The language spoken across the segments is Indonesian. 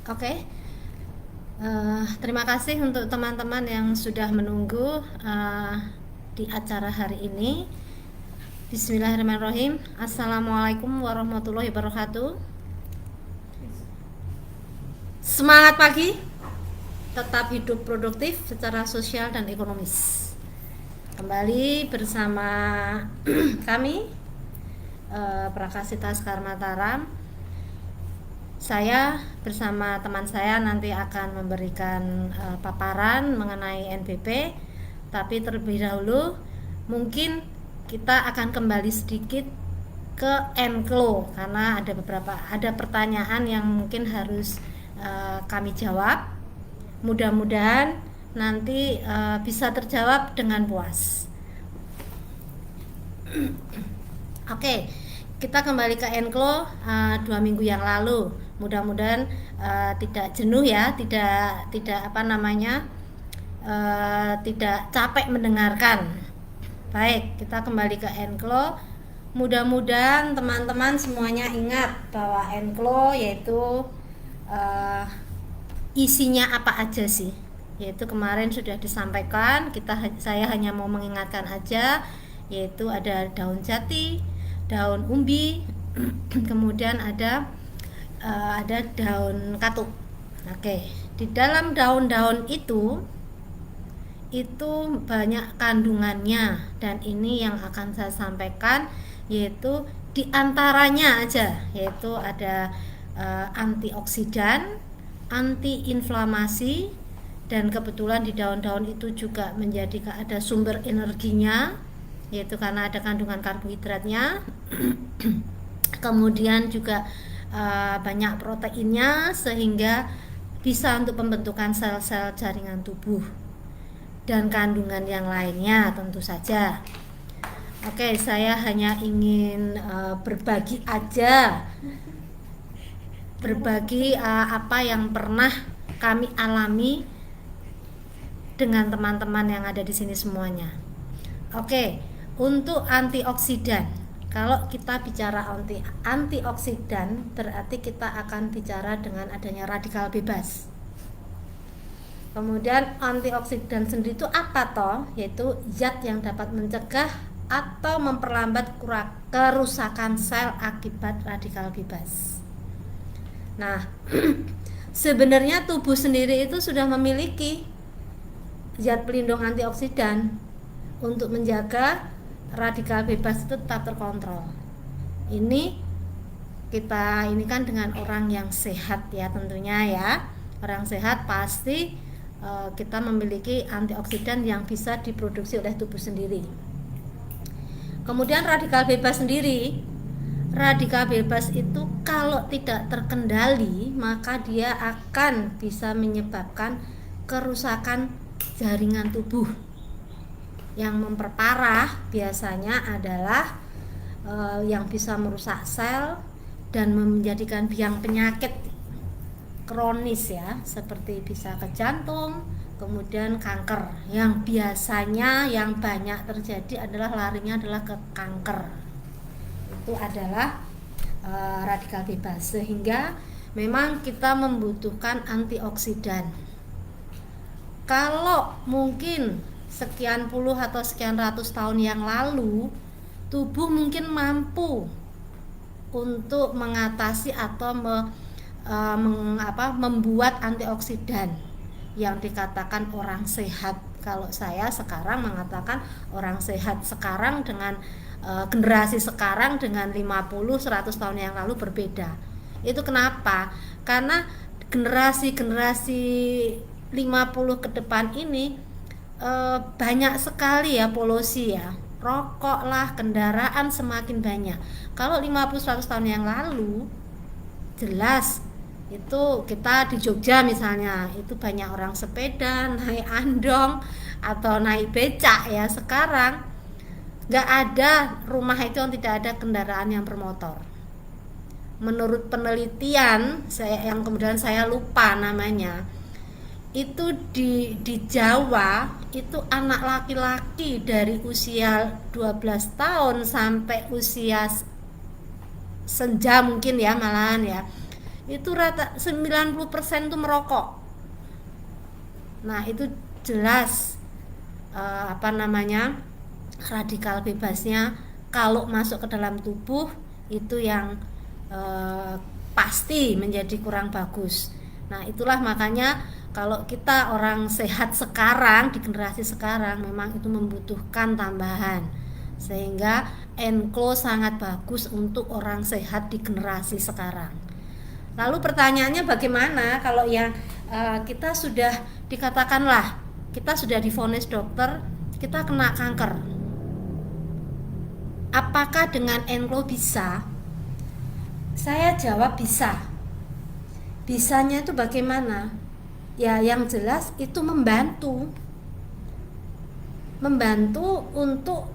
Oke, terima kasih untuk teman-teman yang sudah menunggu di acara hari ini. Bismillahirrahmanirrahim. Assalamualaikum warahmatullahi wabarakatuh. Semangat pagi, tetap hidup produktif secara sosial dan ekonomis. Kembali bersama kami, Prakasita Skarmataram. Saya bersama teman saya nanti akan memberikan paparan mengenai NBP, tapi terlebih dahulu mungkin kita akan kembali sedikit ke Enklo karena ada pertanyaan yang mungkin harus kami jawab. Mudah-mudahan nanti bisa terjawab dengan puas. Oke, kita kembali ke Enklo 2 minggu yang lalu. Mudah-mudahan tidak jenuh ya, tidak tidak capek mendengarkan. Baik, kita kembali ke Enklo. Mudah-mudahan teman-teman semuanya ingat bahwa Enklo yaitu isinya apa aja sih? Yaitu kemarin sudah disampaikan, saya hanya mau mengingatkan aja, yaitu ada daun jati, daun umbi, kemudian ada daun katuk. Oke, di dalam daun-daun itu banyak kandungannya, dan ini yang akan saya sampaikan, yaitu diantaranya aja, yaitu ada antioksidan, antiinflamasi, dan kebetulan di daun-daun itu juga ada sumber energinya, yaitu karena ada kandungan karbohidratnya. Kemudian juga banyak proteinnya sehingga bisa untuk pembentukan sel-sel jaringan tubuh, dan kandungan yang lainnya tentu saja. Oke, saya hanya ingin berbagi apa yang pernah kami alami dengan teman-teman yang ada di sini semuanya. Oke, untuk antioksidan. Kalau kita bicara antioksidan, berarti kita akan bicara dengan adanya radikal bebas. Kemudian antioksidan sendiri itu apa toh? Yaitu zat yang dapat mencegah atau memperlambat kerusakan sel akibat radikal bebas. Nah, sebenarnya tubuh sendiri itu sudah memiliki zat pelindung antioksidan untuk menjaga radikal bebas itu tetap terkontrol. Ini kan dengan orang yang sehat ya, tentunya ya. Orang sehat pasti kita memiliki antioksidan yang bisa diproduksi oleh tubuh sendiri. Kemudian radikal bebas itu kalau tidak terkendali, maka dia akan bisa menyebabkan kerusakan jaringan tubuh. Yang memperparah biasanya adalah yang bisa merusak sel dan menjadikan biang penyakit kronis ya, seperti bisa ke jantung, kemudian kanker. Yang biasanya yang banyak terjadi larinya adalah ke kanker. Itu adalah radikal bebas, sehingga memang kita membutuhkan antioksidan. Kalau mungkin sekian puluh atau sekian ratus tahun yang lalu, tubuh mungkin mampu untuk mengatasi atau membuat antioksidan yang dikatakan orang sehat. Kalau saya sekarang mengatakan orang sehat sekarang dengan generasi sekarang dengan 50-100 tahun yang lalu berbeda. Itu kenapa? Karena generasi 50 ke depan ini banyak sekali ya polusi ya, rokok lah, kendaraan semakin banyak. Kalau 50-100 tahun yang lalu jelas itu kita di Jogja misalnya, itu banyak orang sepeda, naik andong atau naik becak ya. Sekarang nggak ada rumah itu yang tidak ada kendaraan yang bermotor. Menurut penelitian yang kemudian saya lupa namanya, itu di Jawa itu anak laki-laki dari usia 12 tahun sampai usia senja mungkin ya, malahan ya, itu rata 90% itu merokok. Nah, itu jelas radikal bebasnya kalau masuk ke dalam tubuh itu yang pasti menjadi kurang bagus. Nah, itulah makanya kalau kita orang sehat sekarang di generasi sekarang memang itu membutuhkan tambahan, sehingga enklo sangat bagus untuk orang sehat di generasi sekarang. Lalu pertanyaannya bagaimana kalau yang kita sudah dikatakanlah kita sudah divonis dokter kita kena kanker, apakah dengan enklo bisa? Saya jawab bisa. Bisanya itu bagaimana? Ya, yang jelas itu membantu untuk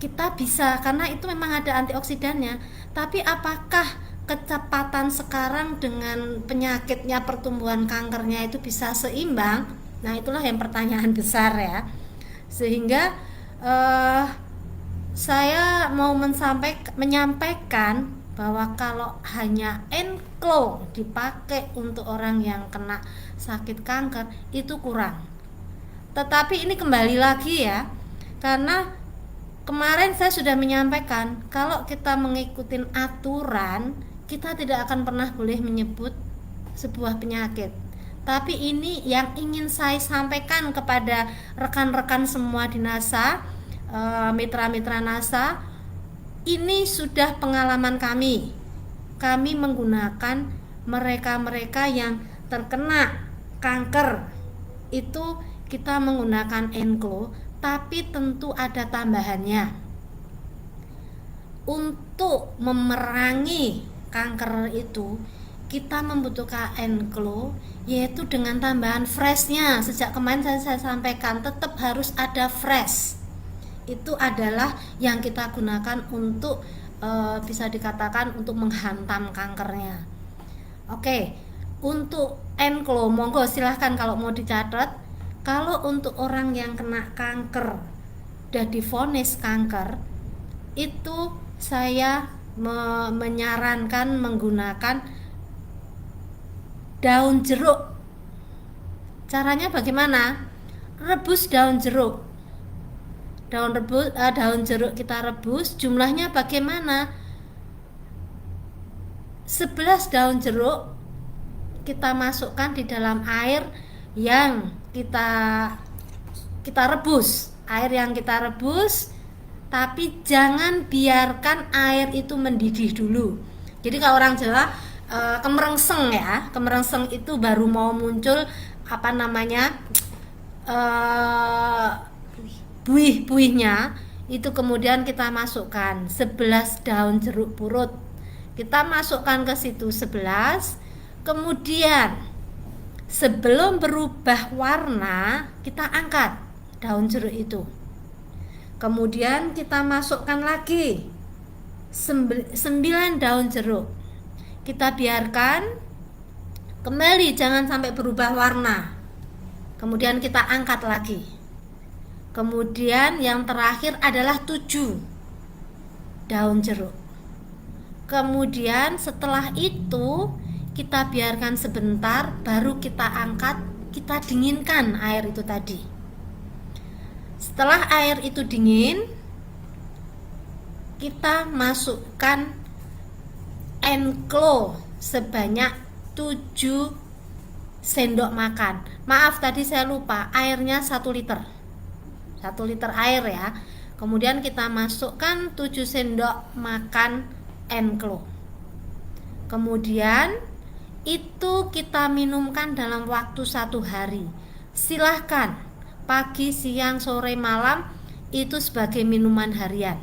kita bisa, karena itu memang ada antioksidannya. Tapi apakah kecepatan sekarang dengan penyakitnya, pertumbuhan kankernya itu bisa seimbang? Nah, itulah yang pertanyaan besar ya. Sehingga saya mau menyampaikan bahwa kalau hanya enklo dipakai untuk orang yang kena sakit kanker itu kurang. Tetapi ini kembali lagi ya, karena kemarin saya sudah menyampaikan kalau kita mengikuti aturan kita tidak akan pernah boleh menyebut sebuah penyakit. Tapi ini yang ingin saya sampaikan kepada rekan-rekan semua di NASA, mitra-mitra NASA. Ini sudah pengalaman kami menggunakan mereka-mereka yang terkena kanker itu kita menggunakan enklo, tapi tentu ada tambahannya. Untuk memerangi kanker itu kita membutuhkan enklo, yaitu dengan tambahan freshnya. Sejak kemarin saya sampaikan tetap harus ada fresh. Itu adalah yang kita gunakan untuk bisa dikatakan untuk menghantam kankernya. Oke, untuk enklo monggo silahkan kalau mau dicatat. Kalau untuk orang yang kena kanker dan divonis kanker, itu saya menyarankan menggunakan daun jeruk. Caranya bagaimana? Rebus daun jeruk. Daun jeruk kita rebus, jumlahnya bagaimana? 11 daun jeruk kita masukkan di dalam air yang kita rebus. Air yang kita rebus, tapi jangan biarkan air itu mendidih dulu. Jadi kalau orang Jawa kemerengseng ya, kemerengseng itu baru mau muncul buih-buihnya itu, kemudian kita masukkan 11 daun jeruk purut, kita masukkan ke situ 11, kemudian sebelum berubah warna kita angkat daun jeruk itu, kemudian kita masukkan lagi 9 daun jeruk, kita biarkan kembali jangan sampai berubah warna, kemudian kita angkat lagi. Kemudian yang terakhir adalah 7 daun jeruk. Kemudian setelah itu kita biarkan sebentar, baru kita angkat, kita dinginkan air itu tadi. Setelah air itu dingin, kita masukkan enklo sebanyak 7 sendok makan. Maaf tadi saya lupa, airnya 1 liter. 1 liter air ya. Kemudian kita masukkan 7 sendok makan enklo. Kemudian itu kita minumkan dalam waktu 1 hari. Silahkan pagi, siang, sore, malam itu sebagai minuman harian.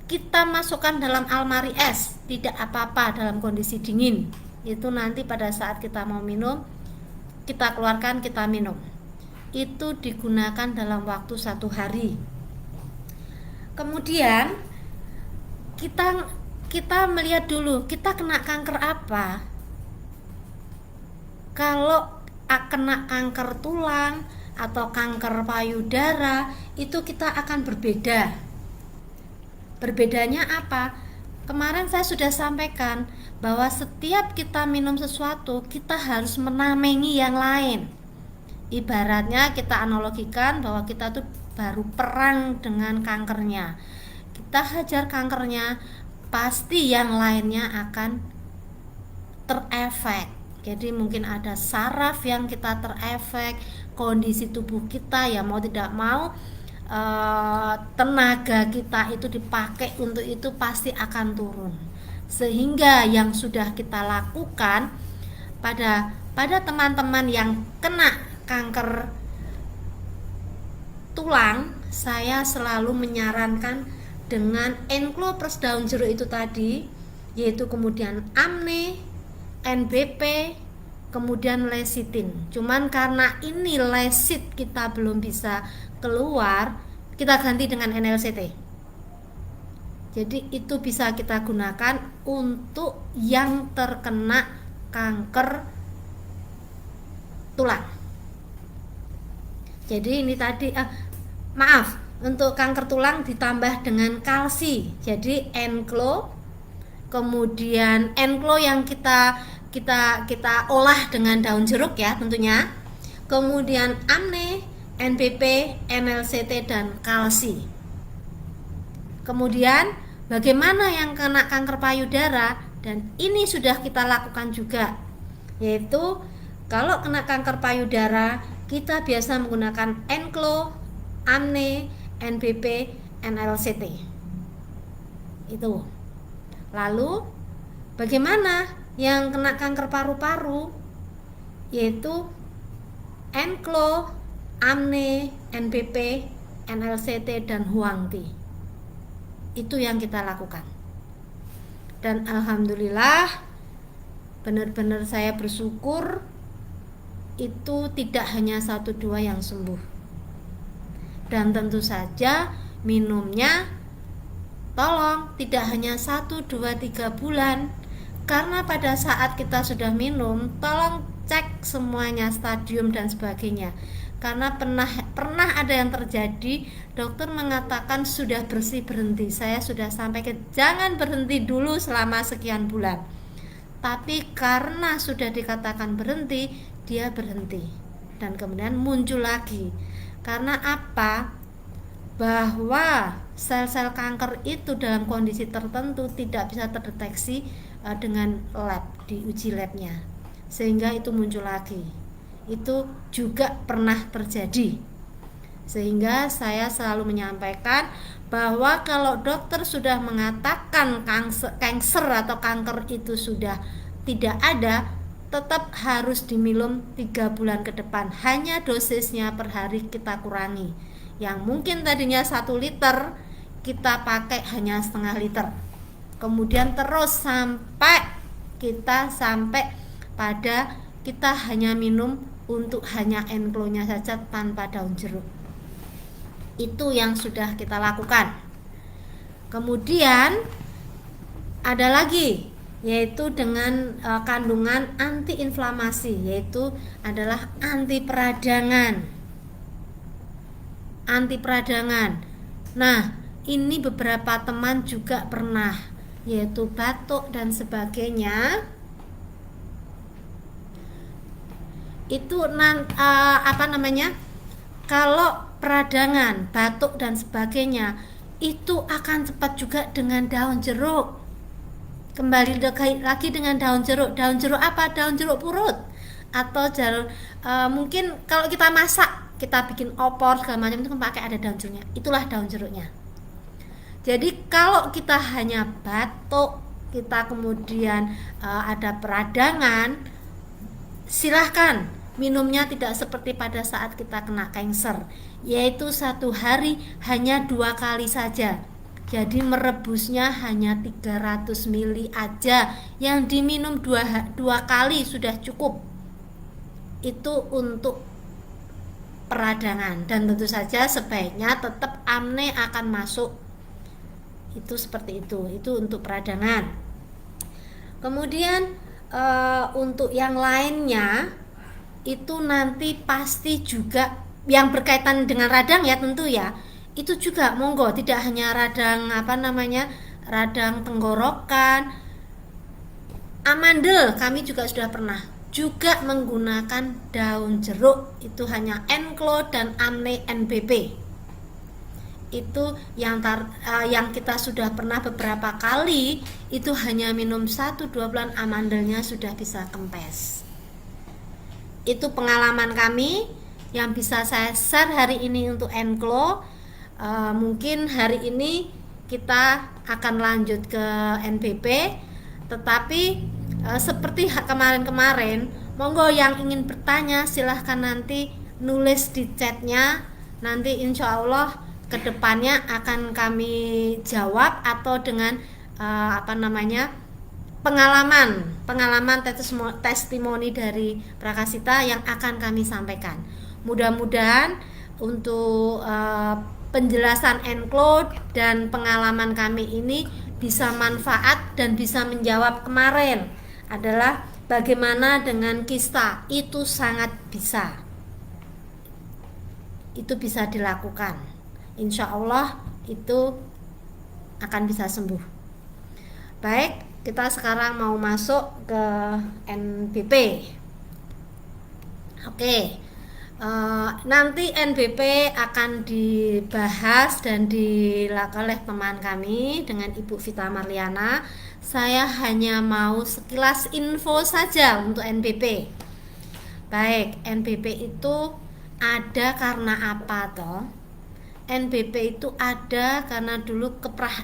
Kita masukkan dalam almari es, tidak apa-apa dalam kondisi dingin. Itu nanti pada saat kita mau minum, kita keluarkan, kita minum. Itu digunakan dalam waktu 1 hari. Kemudian kita melihat dulu kita kena kanker apa. Kalau kena kanker tulang atau kanker payudara, itu kita akan berbeda. Berbedanya apa? Kemarin saya sudah sampaikan bahwa setiap kita minum sesuatu, kita harus menamengi yang lain. Ibaratnya kita analogikan bahwa kita tuh baru perang dengan kankernya. Kita hajar kankernya, pasti yang lainnya akan terefek. Jadi mungkin ada saraf yang kita terefek, kondisi tubuh kita ya mau tidak mau tenaga kita itu dipakai untuk itu pasti akan turun. Sehingga yang sudah kita lakukan pada teman-teman yang kena kanker tulang, saya selalu menyarankan dengan enklo plus daun jeruk itu tadi, yaitu kemudian amne, NBP, kemudian lecitin. Cuman karena ini lecit kita belum bisa keluar, kita ganti dengan NLCT. Jadi itu bisa kita gunakan untuk yang terkena kanker tulang. Jadi ini tadi maaf, untuk kanker tulang ditambah dengan kalsi. Jadi enklo, kemudian enklo yang kita olah dengan daun jeruk ya tentunya. Kemudian amne, NBP, NLCT dan kalsi. Kemudian bagaimana yang kena kanker payudara, dan ini sudah kita lakukan juga, yaitu kalau kena kanker payudara kita biasa menggunakan enklo, amne, NBP, NLCT. Itu. Lalu bagaimana yang kena kanker paru-paru, yaitu enklo, amne, NBP, NLCT dan huangti. Itu yang kita lakukan. Dan alhamdulillah benar-benar saya bersyukur itu tidak hanya 1-2 yang sembuh. Dan tentu saja minumnya tolong tidak hanya 1, 2, 3 bulan. Karena pada saat kita sudah minum, tolong cek semuanya, stadium dan sebagainya. Karena pernah ada yang terjadi, dokter mengatakan sudah bersih berhenti. Saya sudah sampaikan jangan berhenti dulu selama sekian bulan. Tapi karena sudah dikatakan berhenti, dia berhenti dan kemudian muncul lagi. Karena apa? Bahwa sel-sel kanker itu dalam kondisi tertentu tidak bisa terdeteksi dengan lab, diuji labnya, sehingga itu muncul lagi. Itu juga pernah terjadi. Sehingga saya selalu menyampaikan bahwa kalau dokter sudah mengatakan kanker atau kanker itu sudah tidak ada, tetap harus diminum 3 bulan ke depan. Hanya dosisnya per hari kita kurangi. Yang mungkin tadinya 1 liter, kita pakai hanya setengah liter. Kemudian terus sampai pada kita hanya minum untuk hanya enklonya saja tanpa daun jeruk. Itu yang sudah kita lakukan. Kemudian ada lagi, yaitu dengan kandungan antiinflamasi, yaitu adalah anti peradangan. Nah, ini beberapa teman juga pernah, yaitu batuk dan sebagainya. Itu kalau peradangan, batuk dan sebagainya, itu akan cepat juga dengan daun jeruk. Kembali lagi dengan daun jeruk. Daun jeruk apa? Daun jeruk purut. Atau mungkin kalau kita masak, kita bikin opor segala macam itu kan pakai ada daun jeruknya. Itulah daun jeruknya. Jadi kalau kita hanya batuk, kita kemudian ada peradangan, silahkan minumnya tidak seperti pada saat kita kena kanker, yaitu 1 hari hanya 2 kali saja. Jadi merebusnya hanya 300 ml aja, yang diminum 2 kali sudah cukup. Itu untuk peradangan, dan tentu saja sebaiknya tetap amne akan masuk. Itu seperti itu untuk peradangan. Kemudian untuk yang lainnya itu nanti pasti juga yang berkaitan dengan radang ya tentu ya. Itu juga monggo, tidak hanya radang radang tenggorokan, amandel kami juga sudah pernah, juga menggunakan daun jeruk, itu hanya Enclo dan Amne NBP. Itu yang kita sudah pernah beberapa kali, itu hanya minum 1-2 bulan amandelnya sudah bisa kempes. Itu pengalaman kami yang bisa saya share hari ini untuk Enclo. Mungkin hari ini kita akan lanjut ke NBP, tetapi seperti kemarin-kemarin, monggo yang ingin bertanya silahkan nanti nulis di chatnya, nanti insya Allah kedepannya akan kami jawab, atau dengan pengalaman testimoni dari Prakasita yang akan kami sampaikan. Mudah-mudahan untuk penjelasan Enclo dan pengalaman kami ini bisa manfaat dan bisa menjawab kemarin adalah bagaimana dengan kista. Itu sangat bisa, itu bisa dilakukan, insya Allah itu akan bisa sembuh. Baik, kita sekarang mau masuk ke NBP. Oke, nanti NBP akan dibahas dan dilakukan oleh teman kami dengan Ibu Vita Marliana. Saya hanya mau sekilas info saja untuk NBP. Baik, NBP itu ada karena apa toh? NBP itu ada karena dulu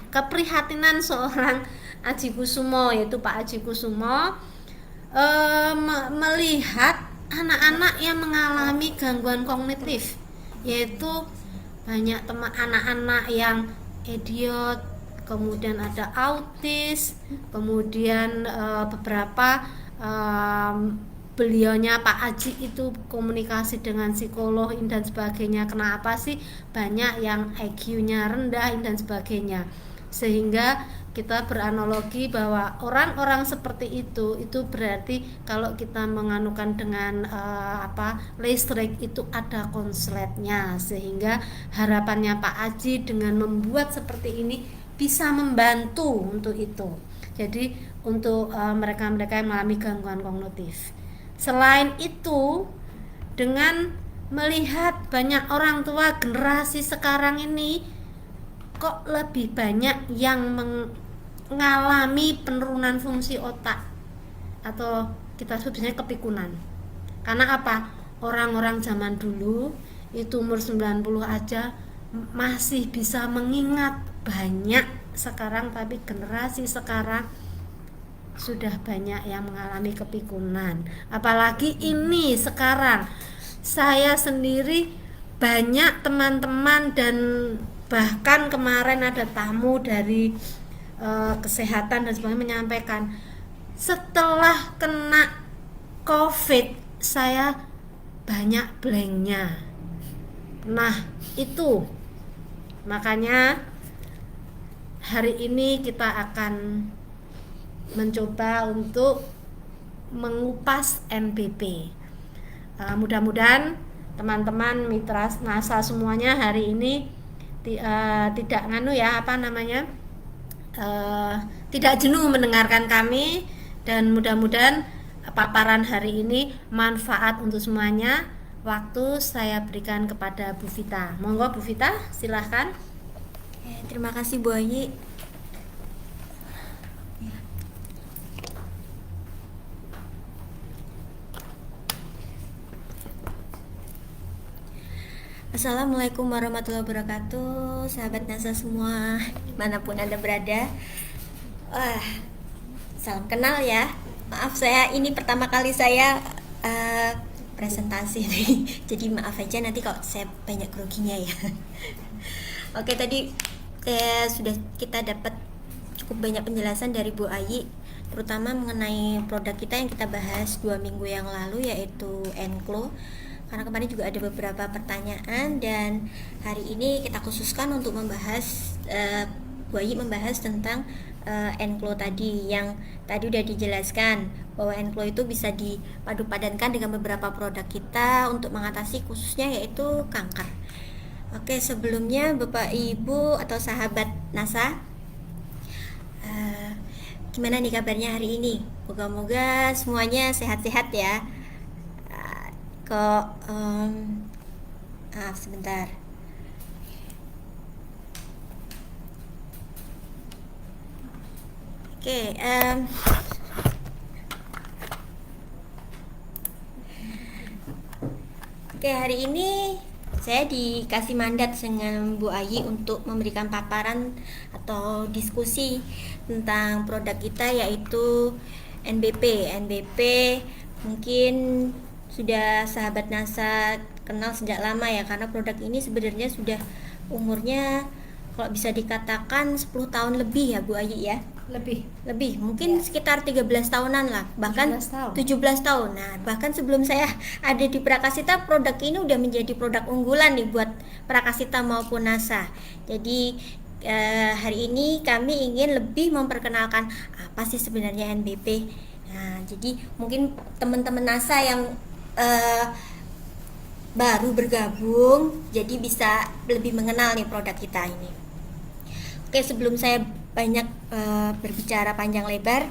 keprihatinan seorang Aji Kusumo, yaitu Pak Aji Kusumo, melihat anak-anak yang mengalami gangguan kognitif, yaitu banyak anak-anak yang idiot, kemudian ada autis, kemudian beberapa beliaunya Pak Aji itu komunikasi dengan psikolog dan sebagainya. Kenapa sih banyak yang IQ-nya rendah dan sebagainya, sehingga kita beranalogi bahwa orang-orang seperti itu berarti kalau kita menganukan dengan listrik itu ada konsletnya, sehingga harapannya Pak Aji dengan membuat seperti ini bisa membantu untuk itu. Jadi untuk mereka-mereka yang mengalami gangguan kognitif. Selain itu, dengan melihat banyak orang tua generasi sekarang ini kok lebih banyak yang mengalami penurunan fungsi otak, atau kita sebutnya kepikunan. Karena apa? Orang-orang zaman dulu itu umur 90 aja masih bisa mengingat banyak sekarang, tapi generasi sekarang sudah banyak yang mengalami kepikunan. Apalagi ini sekarang saya sendiri banyak teman-teman, dan bahkan kemarin ada tamu dari kesehatan dan sebagainya menyampaikan setelah kena COVID saya banyak blanknya. Nah itu makanya hari ini kita akan mencoba untuk mengupas NBP. Mudah-mudahan teman-teman mitra NASA semuanya hari ini tidak tidak jenuh mendengarkan kami, dan mudah-mudahan paparan hari ini manfaat untuk semuanya. Waktu saya berikan kepada Bu Vita. Monggo Bu Vita, silahkan. Terima kasih Bu Ayi. Assalamualaikum warahmatullahi wabarakatuh, sahabat NASA semua, dimanapun Anda berada. Salam kenal ya. Maaf, saya ini pertama kali saya presentasi nih. Jadi maaf aja nanti kalau saya banyak groginya ya. Oke, tadi sudah kita dapat cukup banyak penjelasan dari Bu Ayi, terutama mengenai produk kita yang kita bahas 2 minggu yang lalu, yaitu Enclo. Karena kemarin juga ada beberapa pertanyaan, dan hari ini kita khususkan untuk membahas Bu Ayi membahas tentang Enclo tadi, yang tadi udah dijelaskan bahwa Enclo itu bisa dipadu-padankan dengan beberapa produk kita untuk mengatasi khususnya yaitu kanker. Oke, sebelumnya Bapak Ibu atau sahabat NASA, Eh, Gimana nih kabarnya hari ini? Moga-moga semuanya sehat-sehat ya. Eh, Kok maaf sebentar. Oke, hari ini saya dikasih mandat dengan Bu Ayi untuk memberikan paparan atau diskusi tentang produk kita, yaitu NBP. NBP mungkin sudah sahabat NASA kenal sejak lama ya, karena produk ini sebenarnya sudah umurnya kalau bisa dikatakan 10 tahun lebih ya Bu Ayi ya. Lebih mungkin Ya. sekitar 13 tahunan lah, bahkan 17 tahun. 17 tahun. Nah, bahkan sebelum saya ada di Prakasita, produk ini udah menjadi produk unggulan nih buat Prakasita maupun NASA. Jadi hari ini kami ingin lebih memperkenalkan apa sih sebenarnya NBP. Nah, jadi mungkin teman-teman NASA yang baru bergabung jadi bisa lebih mengenal nih produk kita ini. Oke, sebelum saya banyak berbicara panjang lebar,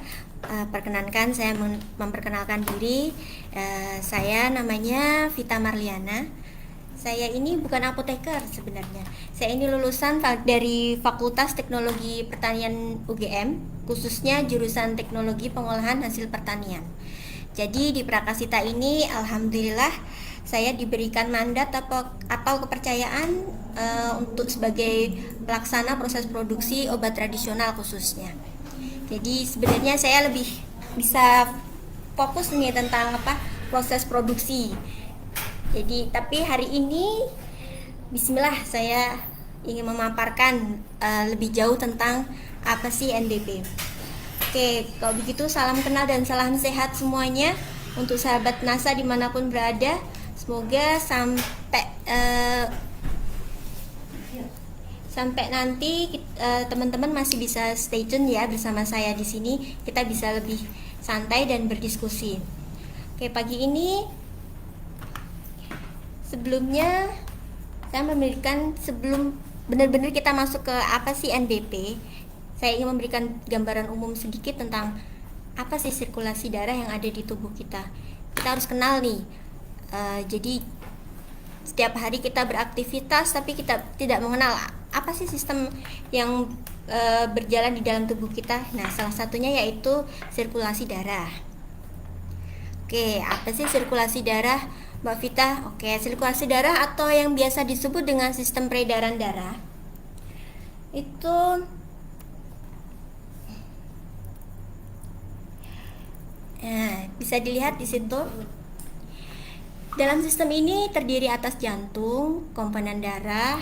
perkenankan saya memperkenalkan diri. Saya namanya Vita Marliana. Saya ini bukan apoteker sebenarnya. Saya ini lulusan dari Fakultas Teknologi Pertanian UGM, khususnya jurusan Teknologi Pengolahan Hasil Pertanian. Jadi di Prakasita ini alhamdulillah saya diberikan mandat atau kepercayaan untuk sebagai pelaksana proses produksi obat tradisional khususnya. Jadi sebenarnya saya lebih bisa fokus nih tentang proses produksi. Jadi tapi hari ini bismillah saya ingin memaparkan lebih jauh tentang apa sih NBP. Oke, kalau begitu salam kenal dan salam sehat semuanya untuk sahabat NASA dimanapun berada. Semoga sampai nanti teman-teman masih bisa stay tune ya bersama saya di sini. Kita bisa lebih santai dan berdiskusi. Oke, pagi ini sebelumnya saya sebelum benar-benar kita masuk ke apa sih NBP, saya ingin memberikan gambaran umum sedikit tentang apa sih sirkulasi darah yang ada di tubuh kita. Kita harus kenal nih. Jadi setiap hari kita beraktivitas tapi kita tidak mengenal apa sih sistem yang berjalan di dalam tubuh kita. Nah, salah satunya yaitu sirkulasi darah. Oke, apa sih sirkulasi darah, Mbak Vita? Oke, sirkulasi darah atau yang biasa disebut dengan sistem peredaran darah itu bisa dilihat di situ. Dalam sistem ini terdiri atas jantung, komponen darah,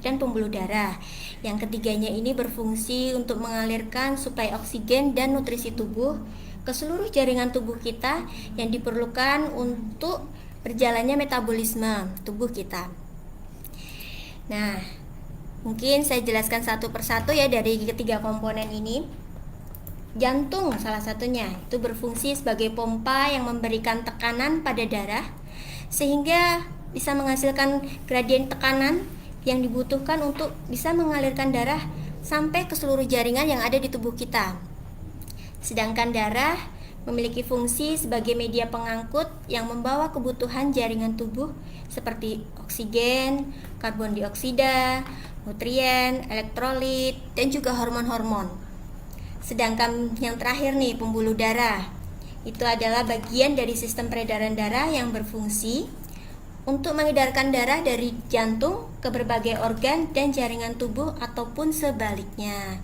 dan pembuluh darah. Yang ketiganya ini berfungsi untuk mengalirkan suplai oksigen dan nutrisi tubuh ke seluruh jaringan tubuh kita yang diperlukan untuk berjalannya metabolisme tubuh kita. Nah, mungkin saya jelaskan satu persatu ya dari ketiga komponen ini. Jantung salah satunya itu berfungsi sebagai pompa yang memberikan tekanan pada darah sehingga bisa menghasilkan gradien tekanan yang dibutuhkan untuk bisa mengalirkan darah sampai ke seluruh jaringan yang ada di tubuh kita. Sedangkan darah memiliki fungsi sebagai media pengangkut yang membawa kebutuhan jaringan tubuh seperti oksigen, karbon dioksida, nutrien, elektrolit, dan juga hormon-hormon. Sedangkan yang terakhir nih, pembuluh darah. Itu adalah bagian dari sistem peredaran darah yang berfungsi untuk mengedarkan darah dari jantung ke berbagai organ dan jaringan tubuh ataupun sebaliknya.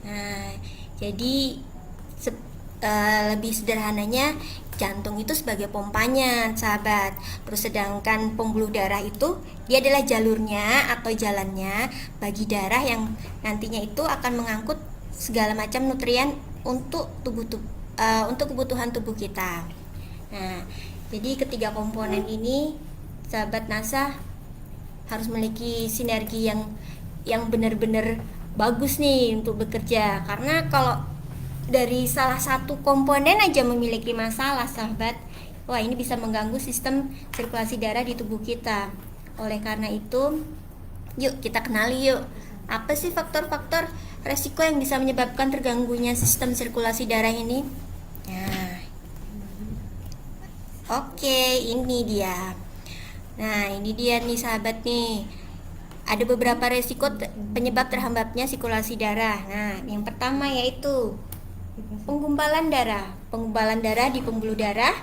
Nah, jadi lebih sederhananya jantung itu sebagai pompanya, sahabat. Terus sedangkan pembuluh darah itu dia adalah jalurnya atau jalannya bagi darah yang nantinya itu akan mengangkut segala macam nutrien untuk untuk kebutuhan tubuh kita. Nah, jadi ketiga komponen ini sahabat NASA harus memiliki sinergi yang benar-benar bagus nih untuk bekerja. Karena kalau dari salah satu komponen aja memiliki masalah, sahabat, wah ini bisa mengganggu sistem sirkulasi darah di tubuh kita. Oleh karena itu, yuk kita kenali yuk apa sih faktor-faktor resiko yang bisa menyebabkan terganggunya sistem sirkulasi darah ini? Nah, oke, ini dia. Nah, ini dia nih sahabat nih. Ada beberapa resiko penyebab terhambatnya sirkulasi darah. Nah, yang pertama yaitu penggumpalan darah. Penggumpalan darah di pembuluh darah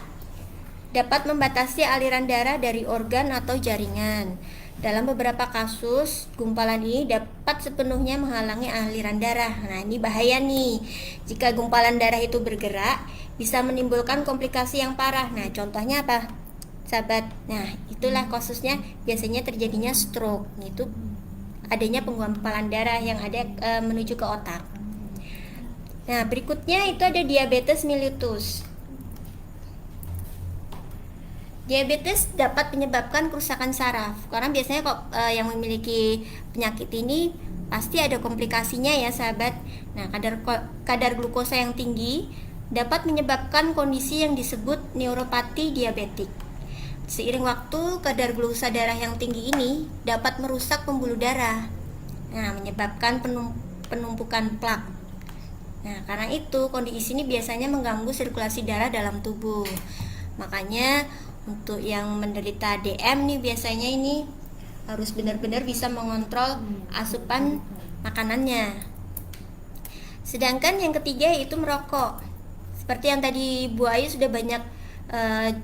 dapat membatasi aliran darah dari organ atau jaringan. Dalam beberapa kasus, gumpalan ini dapat sepenuhnya menghalangi aliran darah. Nah, ini bahaya nih. Jika gumpalan darah itu bergerak, bisa menimbulkan komplikasi yang parah. Nah, contohnya apa, sahabat? Nah, itulah kasusnya biasanya terjadinya stroke. Itu adanya penggumpalan darah yang ada menuju ke otak. Nah, berikutnya itu ada diabetes mellitus. Diabetes dapat menyebabkan kerusakan saraf. Karena biasanya yang memiliki penyakit ini pasti ada komplikasinya ya sahabat. Nah, kadar glukosa yang tinggi dapat menyebabkan kondisi yang disebut neuropati diabetik. Seiring waktu, kadar glukosa darah yang tinggi ini dapat merusak pembuluh darah. Nah, menyebabkan penumpukan plak. Nah, karena itu kondisi ini biasanya mengganggu sirkulasi darah dalam tubuh. Makanya untuk yang menderita DM nih biasanya ini harus benar-benar bisa mengontrol asupan makanannya. Sedangkan yang ketiga yaitu merokok. Seperti yang tadi Bu Ayu sudah banyak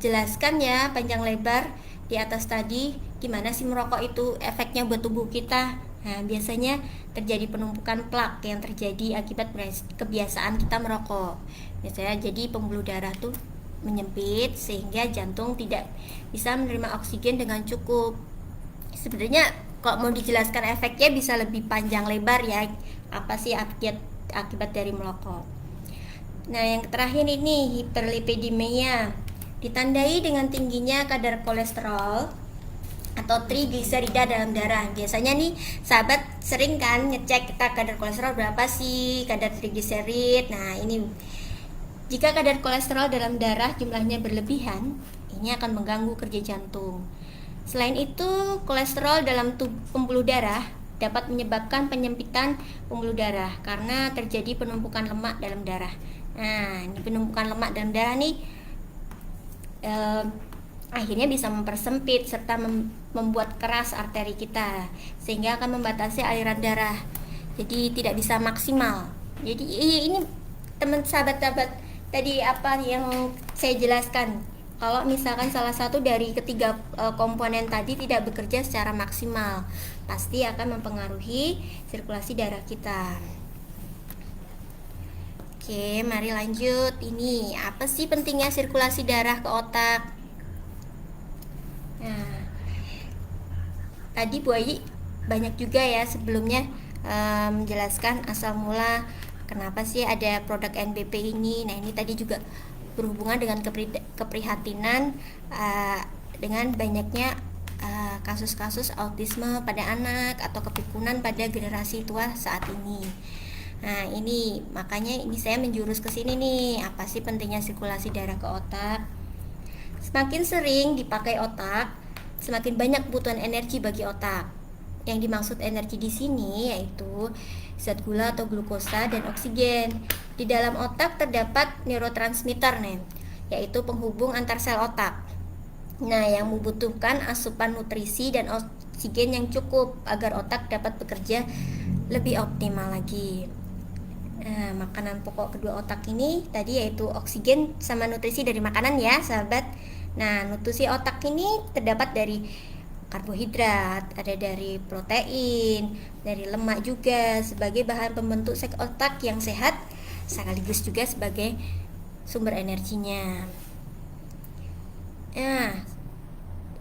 jelaskan ya panjang lebar di atas tadi, gimana sih merokok itu efeknya buat tubuh kita. Nah, biasanya terjadi penumpukan plak yang terjadi akibat kebiasaan kita merokok. Biasanya jadi pembuluh darah tuh menyempit sehingga jantung tidak bisa menerima oksigen dengan cukup. Sebenarnya kalau mau dijelaskan efeknya bisa lebih panjang lebar ya, apa sih akibat dari merokok. Nah, yang terakhir ini hiperlipidemia, ditandai dengan tingginya kadar kolesterol atau trigliserida dalam darah. Biasanya nih sahabat sering kan ngecek kita kadar kolesterol berapa sih, kadar trigliserid. Nah, ini jika kadar kolesterol dalam darah jumlahnya berlebihan, ini akan mengganggu kerja jantung. Selain itu, kolesterol dalam pembuluh darah dapat menyebabkan penyempitan pembuluh darah karena terjadi penumpukan lemak dalam darah. Nah, ini penumpukan lemak dalam darah nih akhirnya bisa mempersempit serta membuat keras arteri kita, sehingga akan membatasi aliran darah. Jadi tidak bisa maksimal. Jadi ini teman sahabat-sahabat tadi apa yang saya jelaskan, kalau misalkan salah satu dari ketiga komponen tadi tidak bekerja secara maksimal, pasti akan mempengaruhi sirkulasi darah kita. Oke, mari lanjut. Ini apa sih pentingnya sirkulasi darah ke otak? Nah, tadi Bu Ayi banyak juga ya sebelumnya menjelaskan asal mula kenapa sih ada produk NBP ini. Nah, ini tadi juga berhubungan dengan keprihatinan dengan banyaknya kasus-kasus autisme pada anak atau kepikunan pada generasi tua saat ini. Nah, ini makanya ini saya menjurus ke sini nih, apa sih pentingnya sirkulasi darah ke otak? Semakin sering dipakai otak, semakin banyak kebutuhan energi bagi otak. Yang dimaksud energi di sini yaitu zat gula atau glukosa dan oksigen. Di dalam otak terdapat neurotransmitter nih, yaitu penghubung antar sel otak. Nah, yang membutuhkan asupan nutrisi dan oksigen yang cukup agar otak dapat bekerja lebih optimal lagi. Nah, makanan pokok kedua otak ini tadi yaitu oksigen sama nutrisi dari makanan ya, sahabat. Nah, nutrisi otak ini terdapat dari karbohidrat, ada dari protein, dari lemak juga sebagai bahan pembentuk sel otak yang sehat, sekaligus juga sebagai sumber energinya. Nah,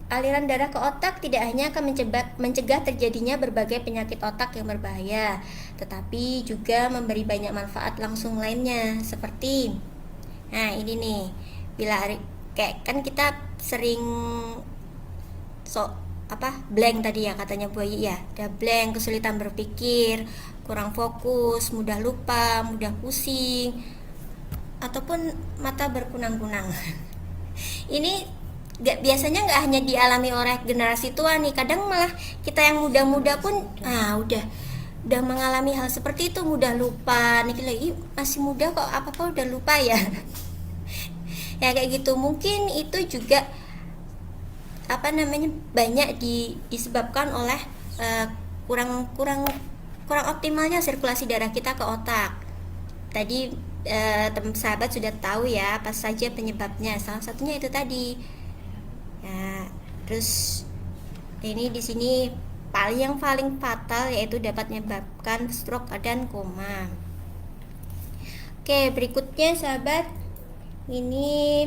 aliran darah ke otak tidak hanya akan mencegah terjadinya berbagai penyakit otak yang berbahaya, tetapi juga memberi banyak manfaat langsung lainnya seperti, nah ini nih, bila kayak kan kita sering blank tadi ya katanya Bu Ayi ya, ada blank, kesulitan berpikir, kurang fokus, mudah lupa, mudah pusing, ataupun mata berkunang-kunang. Ini biasanya nggak hanya dialami oleh generasi tua nih, kadang malah kita yang muda-muda pun udah udah mengalami hal seperti itu, mudah lupa nih, lagi masih muda kok apa-apa udah lupa ya. Ya kayak gitu. Mungkin itu juga banyak disebabkan oleh kurang optimalnya sirkulasi darah kita ke otak. Tadi sahabat sudah tahu ya apa saja penyebabnya. Salah satunya itu tadi. Ya, terus ini di sini yang paling fatal yaitu dapat menyebabkan stroke dan koma. Oke, berikutnya sahabat, ini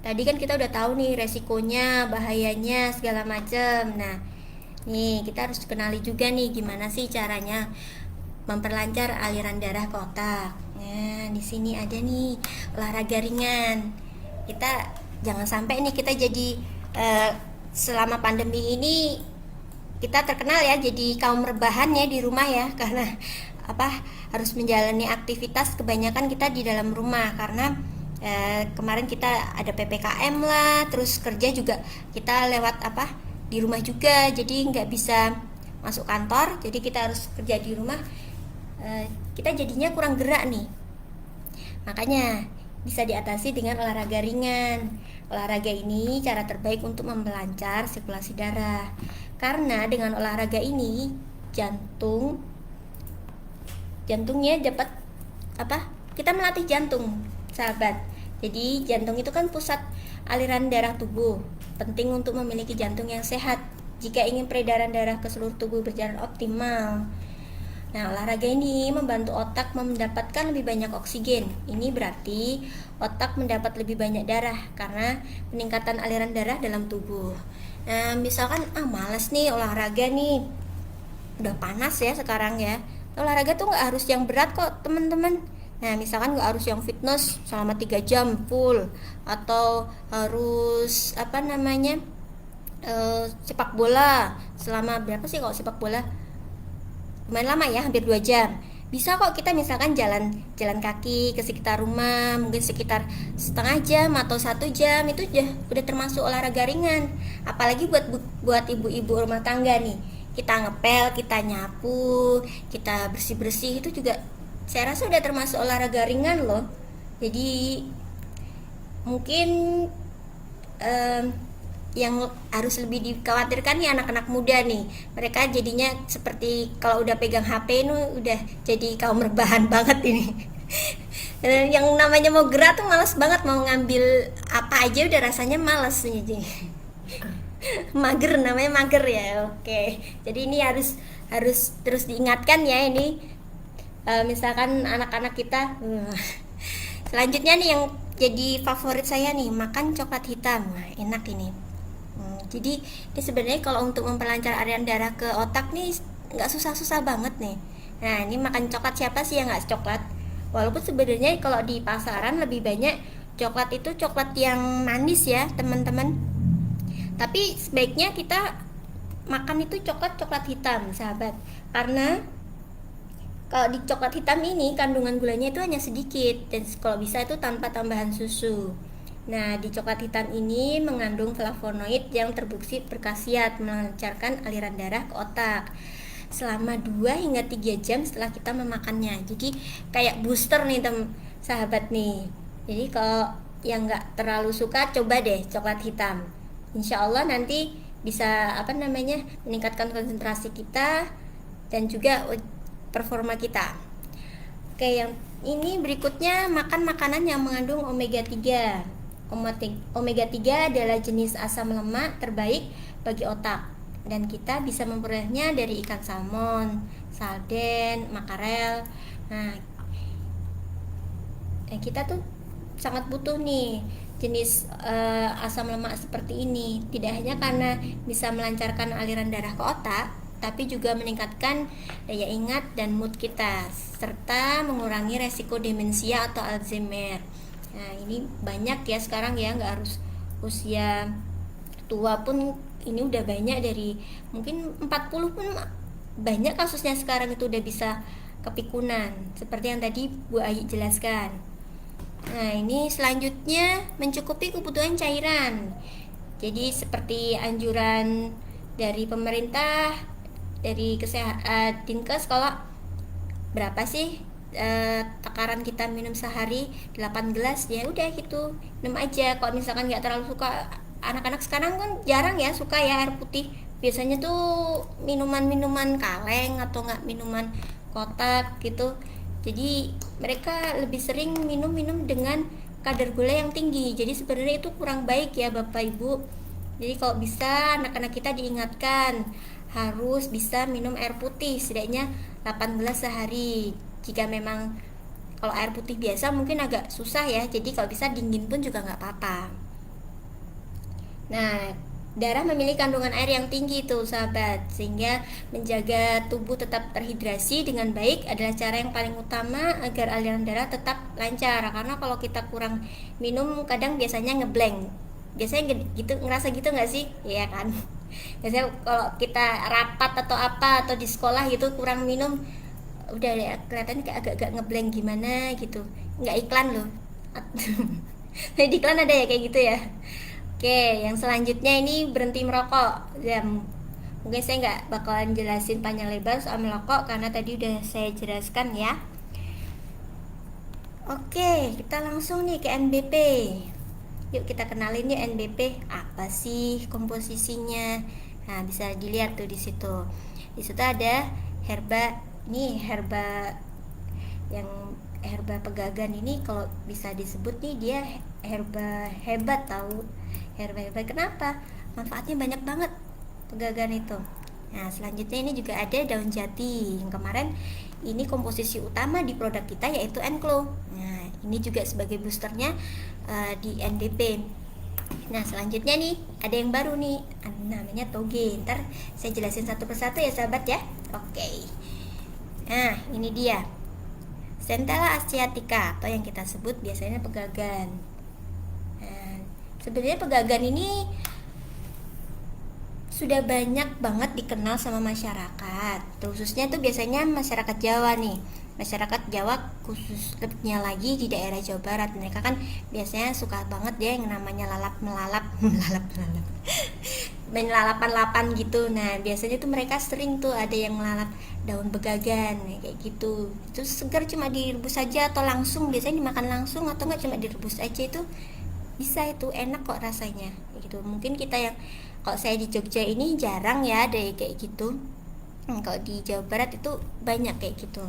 tadi kan kita udah tahu nih resikonya, bahayanya segala macam. Nah, nih kita harus kenali juga nih gimana sih caranya memperlancar aliran darah ke otak. Nah, di sini ada nih olahraga ringan. Kita jangan sampai nih kita jadi selama pandemi ini kita terkenal ya jadi kaum rebahan ya di rumah ya, karena harus menjalani aktivitas kebanyakan kita di dalam rumah karena kemarin kita ada PPKM lah, terus kerja juga kita lewat di rumah juga, jadi nggak bisa masuk kantor, jadi kita harus kerja di rumah. Kita jadinya kurang gerak nih, makanya bisa diatasi dengan olahraga ringan. Olahraga ini cara terbaik untuk memelancar sirkulasi darah, karena dengan olahraga ini jantungnya dapat kita melatih jantung sahabat. Jadi jantung itu kan pusat aliran darah tubuh, penting untuk memiliki jantung yang sehat jika ingin peredaran darah ke seluruh tubuh berjalan optimal. Nah, olahraga ini membantu otak mendapatkan lebih banyak oksigen. Ini berarti otak mendapat lebih banyak darah karena peningkatan aliran darah dalam tubuh. Nah, misalkan malas nih olahraga nih, udah panas ya sekarang ya. Olahraga tuh nggak harus yang berat kok teman-teman. Nah, misalkan nggak harus yang fitness selama 3 jam full, atau harus sepak bola selama berapa sih kalau sepak bola? Lumayan lama ya, hampir 2 jam. Bisa kok kita misalkan jalan kaki ke sekitar rumah, mungkin sekitar setengah jam atau 1 jam, itu udah termasuk olahraga ringan. Apalagi buat ibu-ibu rumah tangga nih, kita ngepel, kita nyapu, kita bersih-bersih, itu juga saya rasa udah termasuk olahraga ringan loh. Jadi mungkin yang harus lebih dikhawatirkan nih anak-anak muda nih, mereka jadinya seperti kalau udah pegang HP ini udah jadi kaum rebahan banget ini. Yang namanya mau gerak tuh malas banget, mau ngambil apa aja udah rasanya malas nih. Namanya mager ya. Oke, jadi ini harus terus diingatkan ya ini. Misalkan anak-anak kita selanjutnya nih yang jadi favorit saya nih, makan coklat hitam. Nah, enak ini. Jadi ini sebenarnya kalau untuk memperlancar aliran darah ke otak nih nggak susah-susah banget nih. Nah, ini makan coklat, siapa sih yang nggak coklat? Walaupun sebenarnya kalau di pasaran lebih banyak coklat itu coklat yang manis ya teman-teman. Tapi sebaiknya kita makan itu coklat hitam sahabat, karena kalau di coklat hitam ini kandungan gulanya itu hanya sedikit, dan kalau bisa itu tanpa tambahan susu. Nah, di coklat hitam ini mengandung flavonoid yang terbukti berkhasiat melancarkan aliran darah ke otak selama 2 hingga 3 jam setelah kita memakannya. Jadi kayak booster nih sahabat nih. Jadi kalau yang nggak terlalu suka, coba deh coklat hitam. Insya Allah nanti bisa meningkatkan konsentrasi kita dan juga performa kita. Oke, yang ini berikutnya makan makanan yang mengandung omega 3. Omega 3 adalah jenis asam lemak terbaik bagi otak, dan kita bisa memperolehnya dari ikan salmon, sarden, makarel. Nah, kita tuh sangat butuh nih jenis asam lemak seperti ini, tidak hanya karena bisa melancarkan aliran darah ke otak, tapi juga meningkatkan daya ingat dan mood kita, serta mengurangi resiko demensia atau Alzheimer. Nah, ini banyak ya sekarang ya, nggak harus usia tua pun ini udah banyak, dari mungkin 40 pun banyak kasusnya sekarang itu udah bisa kepikunan, seperti yang tadi Bu Ayi jelaskan. Nah, ini selanjutnya mencukupi kebutuhan cairan. Jadi seperti anjuran dari pemerintah, dari Dinkes kalau berapa sih takaran kita minum sehari 8 gelas, ya udah gitu minum aja. Kalau misalkan nggak terlalu suka, anak-anak sekarang kan jarang ya suka ya air putih, biasanya tuh minuman-minuman kaleng atau nggak minuman kotak gitu. Jadi mereka lebih sering minum-minum dengan kadar gula yang tinggi, jadi sebenarnya itu kurang baik ya Bapak Ibu. Jadi kalau bisa anak-anak kita diingatkan harus bisa minum air putih setidaknya 8 gelas sehari. Jika memang kalau air putih biasa mungkin agak susah ya, jadi kalau bisa dingin pun juga nggak apa-apa. Nah, darah memiliki kandungan air yang tinggi tuh sahabat, sehingga menjaga tubuh tetap terhidrasi dengan baik adalah cara yang paling utama agar aliran darah tetap lancar. Karena kalau kita kurang minum kadang biasanya ngeblank, biasanya gitu, ngerasa gitu nggak sih? Iya kan, biasanya kalau kita rapat atau apa atau di sekolah gitu kurang minum, udah ya kelihatan kayak agak-agak ngeblank gimana gitu. Nggak iklan loh. Di iklan ada ya kayak gitu ya. Oke, yang selanjutnya ini berhenti merokok. Ya, mungkin saya nggak bakalan jelasin panjang lebar soal merokok karena tadi udah saya jelaskan ya. Oke, kita langsung nih ke NBP. Yuk kita kenalin yuk NBP apa sih komposisinya. Nah, bisa dilihat tuh di situ. Di situ ada herba. Ini herba yang herba pegagan ini kalau bisa disebut nih dia herba hebat tahu. Herba hebat kenapa? Manfaatnya banyak banget pegagan itu. Nah, selanjutnya ini juga ada daun jati. Yang kemarin ini komposisi utama di produk kita yaitu Enclo. Nah, ini juga sebagai boosternya di NBP. Nah, selanjutnya nih ada yang baru nih, namanya toge. Ntar saya jelasin satu persatu ya sahabat ya. Oke. Nah, ini dia Centella asiatica atau yang kita sebut biasanya pegagan. Nah, sebenarnya pegagan ini sudah banyak banget dikenal sama masyarakat, khususnya tuh biasanya masyarakat Jawa nih. Masyarakat Jawa khususnya lagi di daerah Jawa Barat, mereka kan biasanya suka banget dia yang namanya lalap melalap main lalapan-lapan gitu. Nah, biasanya tuh mereka sering tuh ada yang melalap daun begagan kayak gitu. Itu segar cuma direbus saja atau langsung, biasanya dimakan langsung atau enggak cuma direbus aja, itu bisa, itu enak kok rasanya gitu. Mungkin kita yang kalau saya di Jogja ini jarang ya ada kayak gitu. Kalau di Jawa Barat itu banyak kayak gitu.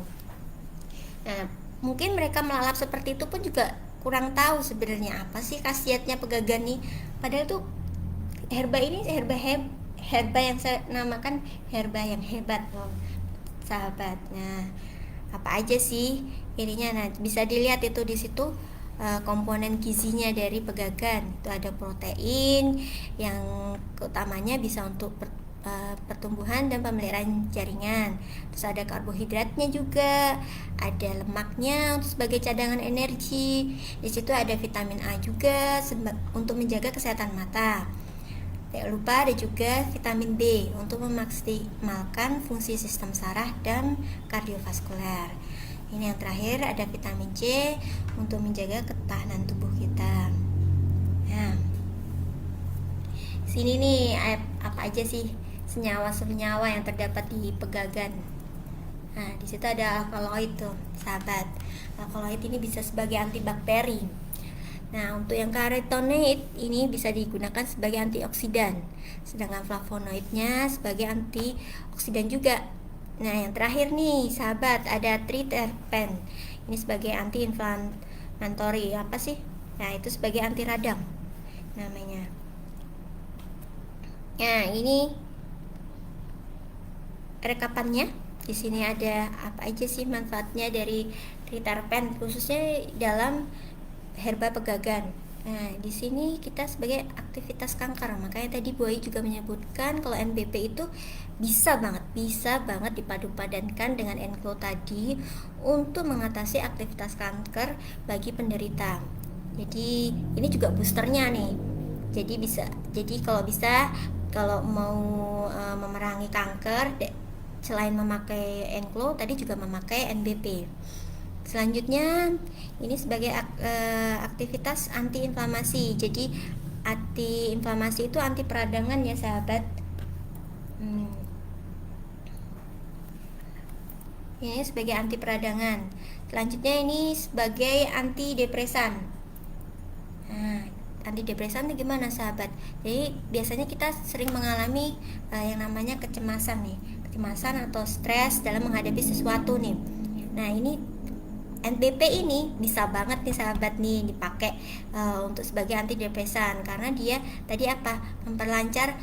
Nah, mungkin mereka melalap seperti itu pun juga kurang tahu sebenarnya apa sih khasiatnya pegagan nih. Padahal tuh herba ini herba yang saya namakan herba yang hebat loh sahabat. Nah, apa aja sih ininya? Nah, bisa dilihat itu di situ komponen gizinya dari pegagan. Itu ada protein yang utamanya bisa untuk pertumbuhan dan pemeliharaan jaringan. Terus ada karbohidratnya juga, ada lemaknya untuk sebagai cadangan energi. Di situ ada vitamin A juga untuk menjaga kesehatan mata. Tidak lupa ada juga vitamin B untuk memaksimalkan fungsi sistem saraf dan kardiovaskuler. Ini yang terakhir ada vitamin C untuk menjaga ketahanan tubuh kita. Nah, sini nih apa aja sih senyawa-senyawa yang terdapat di pegagan. Nah, di situ ada alkaloid tuh, sahabat. Alkaloid ini bisa sebagai antibakteri. Nah, untuk yang karotenoid ini bisa digunakan sebagai antioksidan, sedangkan flavonoidnya sebagai antioksidan juga. Nah, yang terakhir nih, sahabat, ada triterpen. Ini sebagai anti-inflammatory. Apa sih? Nah, itu sebagai anti radang namanya. Nah, ini rekapannya. Di sini ada apa aja sih manfaatnya dari triterpen khususnya dalam herba pegagan. Nah, di sini kita sebagai aktivitas kanker. Makanya tadi Bu Ai juga menyebutkan kalau NBP itu bisa banget dipadu-padankan dengan Enclo tadi untuk mengatasi aktivitas kanker bagi penderita. Jadi ini juga boosternya nih. Jadi kalau mau memerangi kanker selain memakai Enclo tadi juga memakai NBP. Selanjutnya ini sebagai aktivitas antiinflamasi. Jadi antiinflamasi itu anti peradangan ya sahabat. Ini sebagai anti peradangan. Selanjutnya ini sebagai antidepresan. Nah, antidepresan itu gimana sahabat? Jadi biasanya kita sering mengalami yang namanya kecemasan nih, kecemasan atau stres dalam menghadapi sesuatu nih. Nah ini NPP ini bisa banget nih sahabat nih dipakai untuk sebagai antidepresan, karena dia tadi apa, memperlancar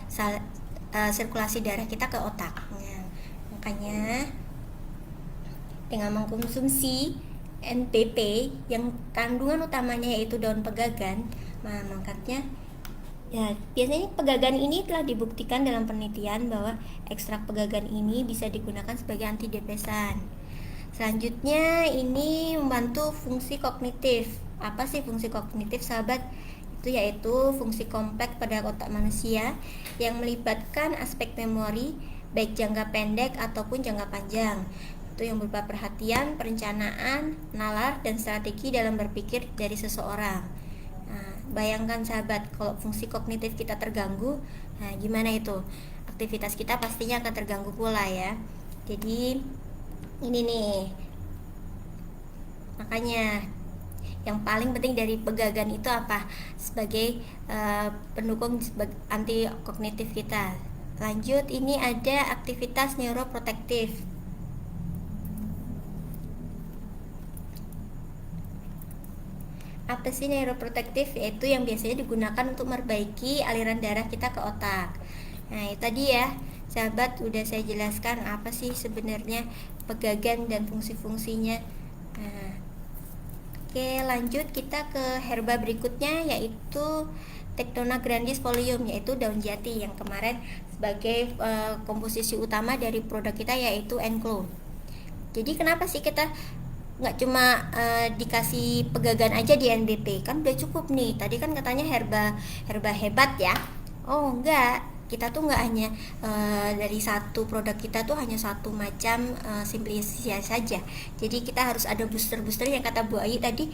sirkulasi darah kita ke otak. Nah, makanya dengan mengkonsumsi NPP yang kandungan utamanya yaitu daun pegagan, nah makanya ya biasanya pegagan ini telah dibuktikan dalam penelitian bahwa ekstrak pegagan ini bisa digunakan sebagai antidepresan. Selanjutnya ini membantu fungsi kognitif. Apa sih fungsi kognitif sahabat? Itu yaitu fungsi kompleks pada otak manusia yang melibatkan aspek memori baik jangka pendek ataupun jangka panjang. Itu yang berupa perhatian, perencanaan, nalar, dan strategi dalam berpikir dari seseorang. Nah, bayangkan sahabat, kalau fungsi kognitif kita terganggu, nah gimana itu? Aktivitas kita pastinya akan terganggu pula ya. Jadi ini nih, makanya yang paling penting dari pegagan itu apa? Sebagai pendukung anti kognitif kita. Lanjut, ini ada aktivitas neuroprotektif. Apa sih neuroprotektif? Yaitu yang biasanya digunakan untuk memperbaiki aliran darah kita ke otak. Nah itu tadi ya sahabat, udah saya jelaskan apa sih sebenarnya pegagan dan fungsi-fungsinya. Nah, oke, lanjut kita ke herba berikutnya, yaitu Tectona grandis folium, yaitu daun jati yang kemarin sebagai komposisi utama dari produk kita yaitu Enclo. Jadi kenapa sih kita nggak cuma dikasih pegagan aja di NBP, kan udah cukup nih, tadi kan katanya herba hebat ya. Oh enggak, kita tuh nggak hanya dari satu produk kita tuh hanya satu macam simplisia saja. Jadi kita harus ada booster yang kata Bu Ayi tadi.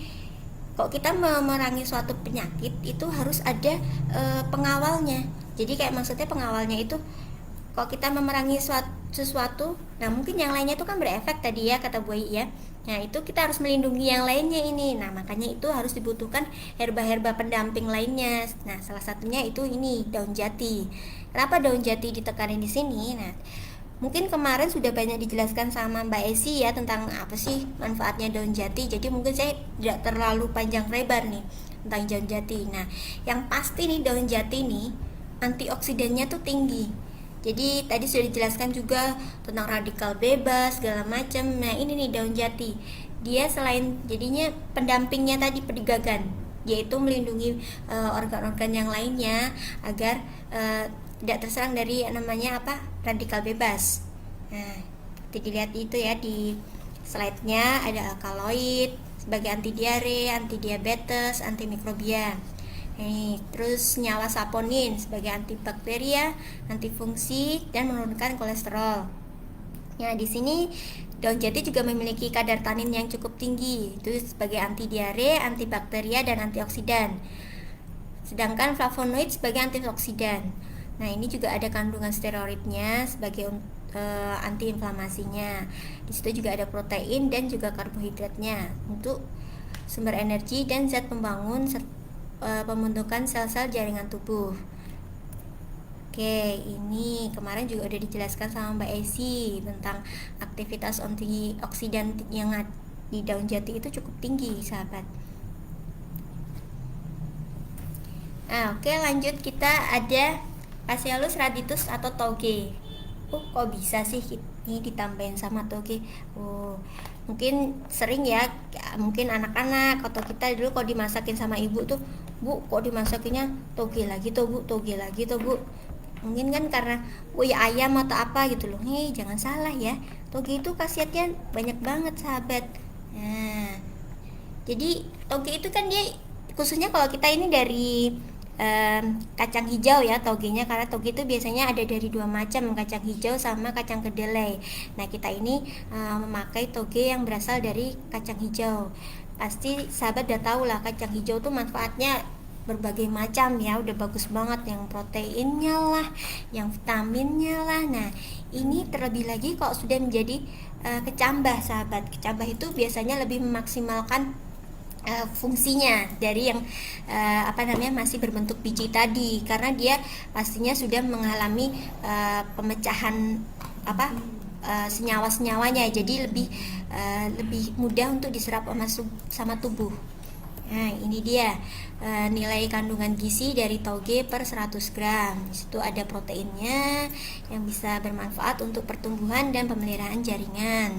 Kok kita memerangi suatu penyakit itu harus ada pengawalnya. Jadi kayak maksudnya pengawalnya itu, kalau kita memerangi sesuatu, nah mungkin yang lainnya itu kan berefek tadi ya kata Bu Ayi ya. Nah itu kita harus melindungi yang lainnya ini. Nah makanya itu harus dibutuhkan herba-herba pendamping lainnya. Nah salah satunya itu ini daun jati. Kenapa daun jati ditekanin di sini? Nah mungkin kemarin sudah banyak dijelaskan sama Mbak Esi ya tentang apa sih manfaatnya daun jati. Jadi mungkin saya tidak terlalu panjang lebar nih tentang daun jati. Nah yang pasti nih daun jati nih antioksidannya tuh tinggi. Jadi tadi sudah dijelaskan juga tentang radikal bebas segala macam. Nah ini nih daun jati, dia selain jadinya pendampingnya tadi pegagan, yaitu melindungi organ-organ yang lainnya agar tidak terserang dari namanya apa, radikal bebas. Nah dilihat itu ya di slide-nya, ada alkaloid sebagai anti diare, anti diabetes, antimikrobia. Terus nyawa saponin sebagai antibakteria, antifungsi, dan menurunkan kolesterol. Nah, di sini daun jati juga memiliki kadar tanin yang cukup tinggi, itu sebagai anti diare, antibakteria, dan antioksidan. Sedangkan flavonoid sebagai antioksidan. Nah, ini juga ada kandungan steroidnya sebagai antiinflamasinya. Di situ juga ada protein dan juga karbohidratnya untuk sumber energi dan zat pembangun pembentukan sel-sel jaringan tubuh. Oke, ini kemarin juga udah dijelaskan sama Mbak Esi tentang aktivitas antioksidan yang di daun jati itu cukup tinggi, sahabat. Nah, oke, lanjut kita ada Phaseolus raditus atau toge. Kok bisa sih ini ditambahin sama toge? Mungkin sering ya, mungkin anak-anak atau kita dulu kalau dimasakin sama ibu tuh, Bu kok dimasakinnya toge lagi tuh Bu, toge lagi tuh Bu. Mungkin kan karena ya ayam atau apa gitu loh. Jangan salah ya, toge itu khasiatnya banyak banget sahabat. Nah jadi toge itu kan dia khususnya kalau kita ini dari kacang hijau ya togenya, karena toge itu biasanya ada dari dua macam, kacang hijau sama kacang kedelai. Nah kita ini memakai toge yang berasal dari kacang hijau. Pasti sahabat udah tahu lah kacang hijau tuh manfaatnya berbagai macam ya, udah bagus banget yang proteinnya lah, yang vitaminnya lah. Nah ini terlebih lagi kalau sudah menjadi kecambah sahabat. Kecambah itu biasanya lebih memaksimalkan fungsinya dari yang masih berbentuk biji tadi, karena dia pastinya sudah mengalami pemecahan senyawa-senyawanya, jadi lebih mudah untuk diserap sama tubuh. Nah ini dia nilai kandungan gizi dari tauge per 100 gram. Disitu ada proteinnya yang bisa bermanfaat untuk pertumbuhan dan pemeliharaan jaringan.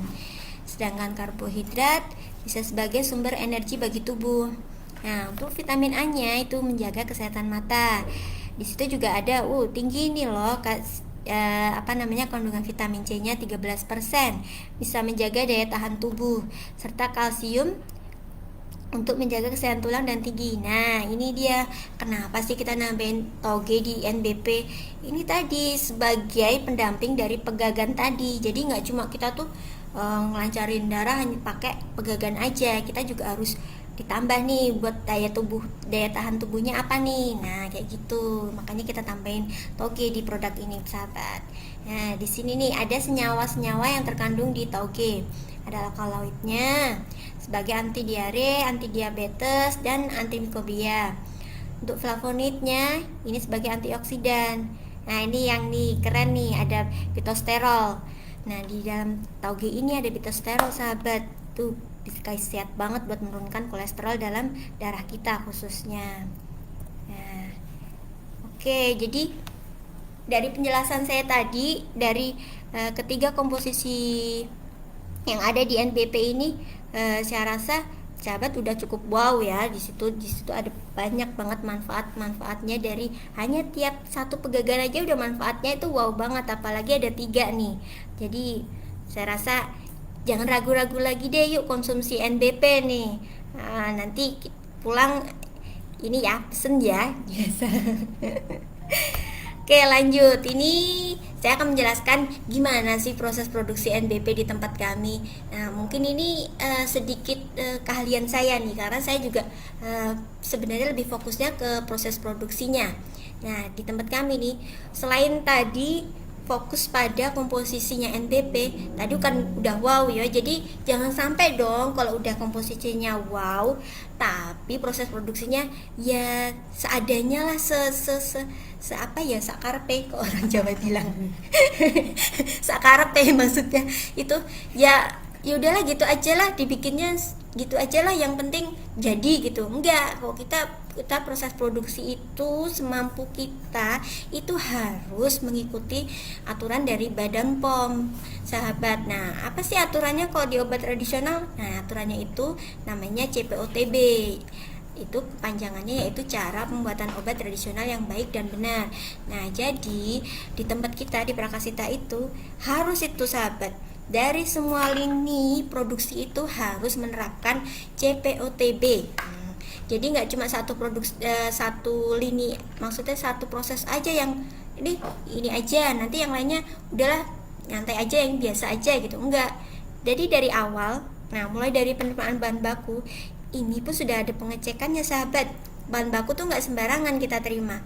Sedangkan karbohidrat bisa sebagai sumber energi bagi tubuh. Nah untuk vitamin A nya itu menjaga kesehatan mata. Disitu juga ada tinggi nih loh kandungan vitamin C nya 13%, bisa menjaga daya tahan tubuh, serta kalsium untuk menjaga kesehatan tulang dan tinggi. Nah ini dia kenapa sih kita nambahin tauge di NBP ini tadi, sebagai pendamping dari pegagan tadi. Jadi nggak cuma kita tuh ngelancarin darah hanya pakai pegagan aja, kita juga harus ditambah nih buat daya tahan tubuhnya apa nih. Nah kayak gitu, makanya kita tambahin tauge di produk ini sahabat. Nah di sini nih ada senyawa-senyawa yang terkandung di tauge. Ada alkaloidnya sebagai anti diare, anti diabetes, dan antimikrobia. Untuk flavonoidnya ini sebagai antioksidan. Nah ini yang keren nih, ada pitosterol. Nah di dalam tauge ini ada pitosterol sahabat, tuh sehat banget buat menurunkan kolesterol dalam darah kita khususnya. Nah, oke, jadi dari penjelasan saya tadi dari ketiga komposisi yang ada di NBP ini, saya rasa sahabat udah cukup wow ya. Di situ ada banyak banget manfaatnya, dari hanya tiap satu pegagan aja udah manfaatnya itu wow banget, apalagi ada 3 nih. Jadi saya rasa jangan ragu-ragu lagi deh, yuk konsumsi NBP nih. Nah, nanti pulang ini ya pesen ya biasa. Oke lanjut, ini saya akan menjelaskan gimana sih proses produksi NBP di tempat kami. Nah mungkin ini sedikit keahlian saya nih, karena saya juga sebenarnya lebih fokusnya ke proses produksinya. Nah di tempat kami nih, selain tadi fokus pada komposisinya NBP tadi kan udah wow ya, jadi jangan sampai dong kalau udah komposisinya wow tapi proses produksinya ya seadanya lah, sakarepe kok orang Jawa bilang. Sakarepe maksudnya itu ya udahlah gitu aja lah, dibikinnya gitu aja lah, yang penting jadi gitu. Enggak, kalau kita proses produksi itu semampu kita itu harus mengikuti aturan dari Badan POM sahabat. Nah apa sih aturannya kalau di obat tradisional? Nah aturannya itu namanya CPOTB, itu kepanjangannya yaitu cara pembuatan obat tradisional yang baik dan benar. Nah jadi di tempat kita di Prakasita itu harus itu sahabat, dari semua lini produksi itu harus menerapkan CPOTB. Jadi nggak cuma satu satu lini, maksudnya satu proses aja yang ini aja, nanti yang lainnya udahlah nyantai aja, yang biasa aja gitu. Enggak. Jadi dari awal, nah mulai dari penerimaan bahan baku ini pun sudah ada pengecekannya sahabat. Bahan baku tuh nggak sembarangan kita terima,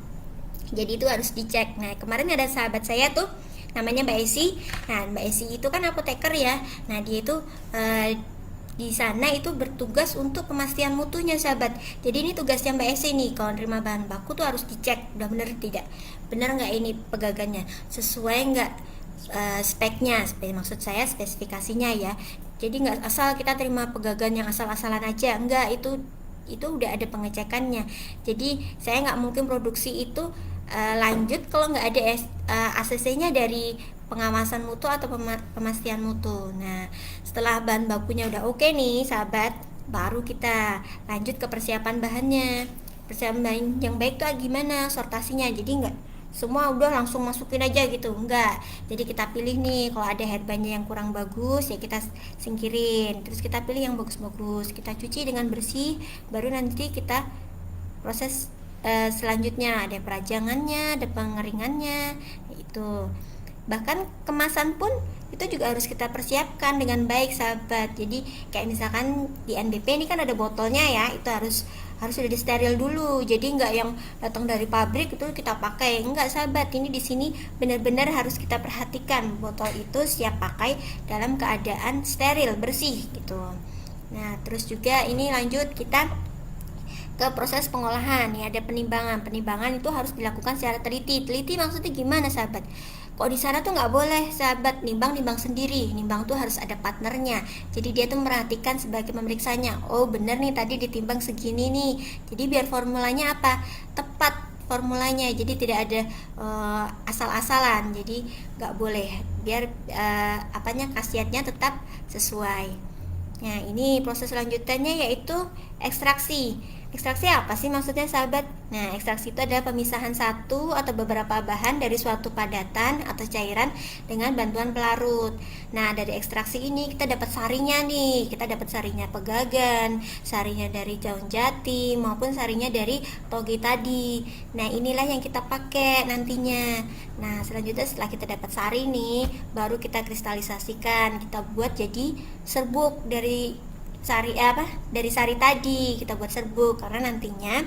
jadi itu harus dicek. Nah kemarin ada sahabat saya tuh namanya Mbak Esi. Nah Mbak Esi itu kan apoteker ya. Nah dia itu di sana itu bertugas untuk pemastian mutunya sahabat. Jadi ini tugasnya Mbak Esi nih, kalau nerima bahan baku tuh harus dicek udah bener tidak, bener nggak ini pegagannya, sesuai nggak speknya, maksud saya spesifikasinya ya. Jadi nggak asal kita terima pegagan yang asal-asalan aja, enggak, itu udah ada pengecekannya. Jadi saya nggak mungkin produksi itu lanjut kalau nggak ada ACC-nya dari pengawasan mutu atau pemastian mutu. Nah setelah bahan bakunya udah oke nih sahabat, baru kita lanjut ke persiapan bahannya. Persiapan bahan yang baik tuh gimana sortasinya, jadi nggak semua udah langsung masukin aja gitu, enggak. Jadi kita pilih nih, kalau ada herbanya yang kurang bagus ya kita singkirin, terus kita pilih yang bagus-bagus, kita cuci dengan bersih, baru nanti kita proses selanjutnya, ada perajangannya, ada pengeringannya itu. Bahkan kemasan pun itu juga harus kita persiapkan dengan baik sahabat. Jadi kayak misalkan di NBP ini kan ada botolnya ya, itu harus harus sudah disteril dulu. Jadi nggak yang datang dari pabrik itu kita pakai, enggak sahabat. Ini di sini benar-benar harus kita perhatikan botol itu siap pakai dalam keadaan steril, bersih gitu. Nah, terus juga ini lanjut kita ke proses pengolahan ya, ada penimbangan itu harus dilakukan secara teliti maksudnya gimana sahabat? Kok di sana tuh nggak boleh sahabat nimbang sendiri, nimbang tuh harus ada partnernya. Jadi dia tuh merhatikan sebagai pemeriksanya, oh bener nih tadi ditimbang segini nih, jadi biar formulanya apa, tepat formulanya, jadi tidak ada asal-asalan, jadi nggak boleh, biar khasiatnya tetap sesuai. Nah, ini proses selanjutnya yaitu ekstraksi. Ekstraksi apa sih maksudnya sahabat? Nah, ekstraksi itu adalah pemisahan satu atau beberapa bahan dari suatu padatan atau cairan dengan bantuan pelarut. Nah, dari ekstraksi ini kita dapat sarinya nih. Kita dapat sarinya pegagan, sarinya dari daun jati, maupun sarinya dari toge tadi. Nah, inilah yang kita pakai nantinya. Nah, selanjutnya setelah kita dapat sari nih, baru kita kristalisasikan. Kita buat jadi serbuk dari sari tadi, kita buat serbuk karena nantinya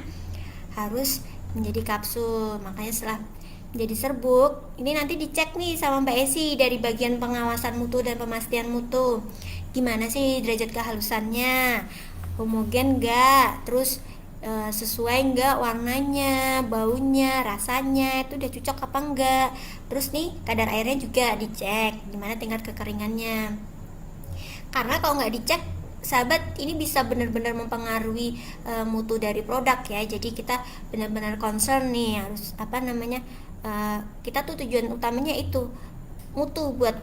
harus menjadi kapsul. Makanya setelah menjadi serbuk ini nanti dicek nih sama Mbak Esi dari bagian pengawasan mutu dan pemastian mutu, gimana sih derajat kehalusannya, homogen enggak, terus sesuai enggak warnanya, baunya, rasanya itu udah cocok apa enggak. Terus nih kadar airnya juga dicek, gimana tingkat kekeringannya. Karena kalau nggak dicek sahabat, ini bisa benar-benar mempengaruhi mutu dari produk ya. Jadi kita benar-benar concern nih, harus kita tuh tujuan utamanya itu mutu buat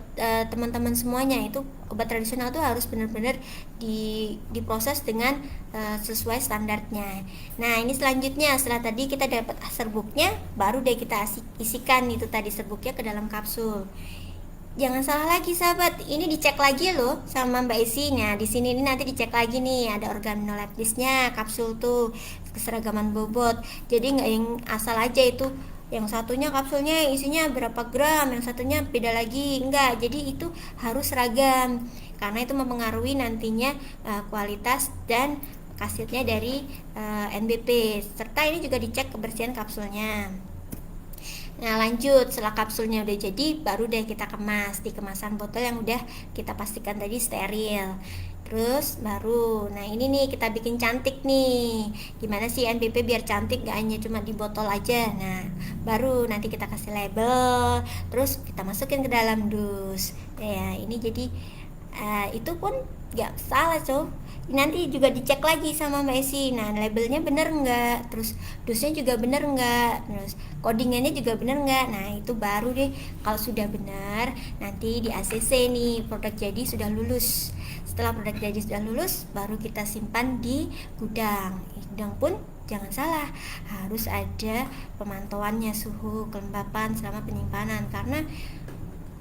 teman-teman semuanya. Itu obat tradisional tuh harus benar-benar diproses dengan sesuai standarnya. Nah, ini selanjutnya setelah tadi kita dapat serbuknya, baru deh kita isikan itu tadi serbuknya ke dalam kapsul. Jangan salah lagi sahabat, ini dicek lagi loh sama Mbak Esi. Nah, di sini ini nanti dicek lagi nih, ada organoleptisnya, kapsul tuh, keseragaman bobot. Jadi nggak yang asal aja itu, yang satunya kapsulnya isinya berapa gram, yang satunya beda lagi, enggak. Jadi itu harus seragam, karena itu mempengaruhi nantinya kualitas dan khasiatnya dari NBP. Serta ini juga dicek kebersihan kapsulnya. Nah, lanjut setelah kapsulnya udah jadi, baru deh kita kemas di kemasan botol yang udah kita pastikan tadi steril. Terus baru, nah ini nih kita bikin cantik nih. Gimana sih NBP biar cantik, gak hanya cuma di botol aja. Nah, baru nanti kita kasih label, terus kita masukin ke dalam dus. Ya, ini jadi itu pun gak salah nanti juga dicek lagi sama Mbak Esi. Nah, labelnya bener nggak, terus dosnya juga bener nggak, terus codingannya juga bener nggak. Nah, itu baru deh kalau sudah benar, nanti di ACC nih produk jadi sudah lulus. Setelah produk jadi sudah lulus, baru kita simpan di gudang. Gudang pun jangan salah, harus ada pemantauannya, suhu, kelembapan selama penyimpanan, karena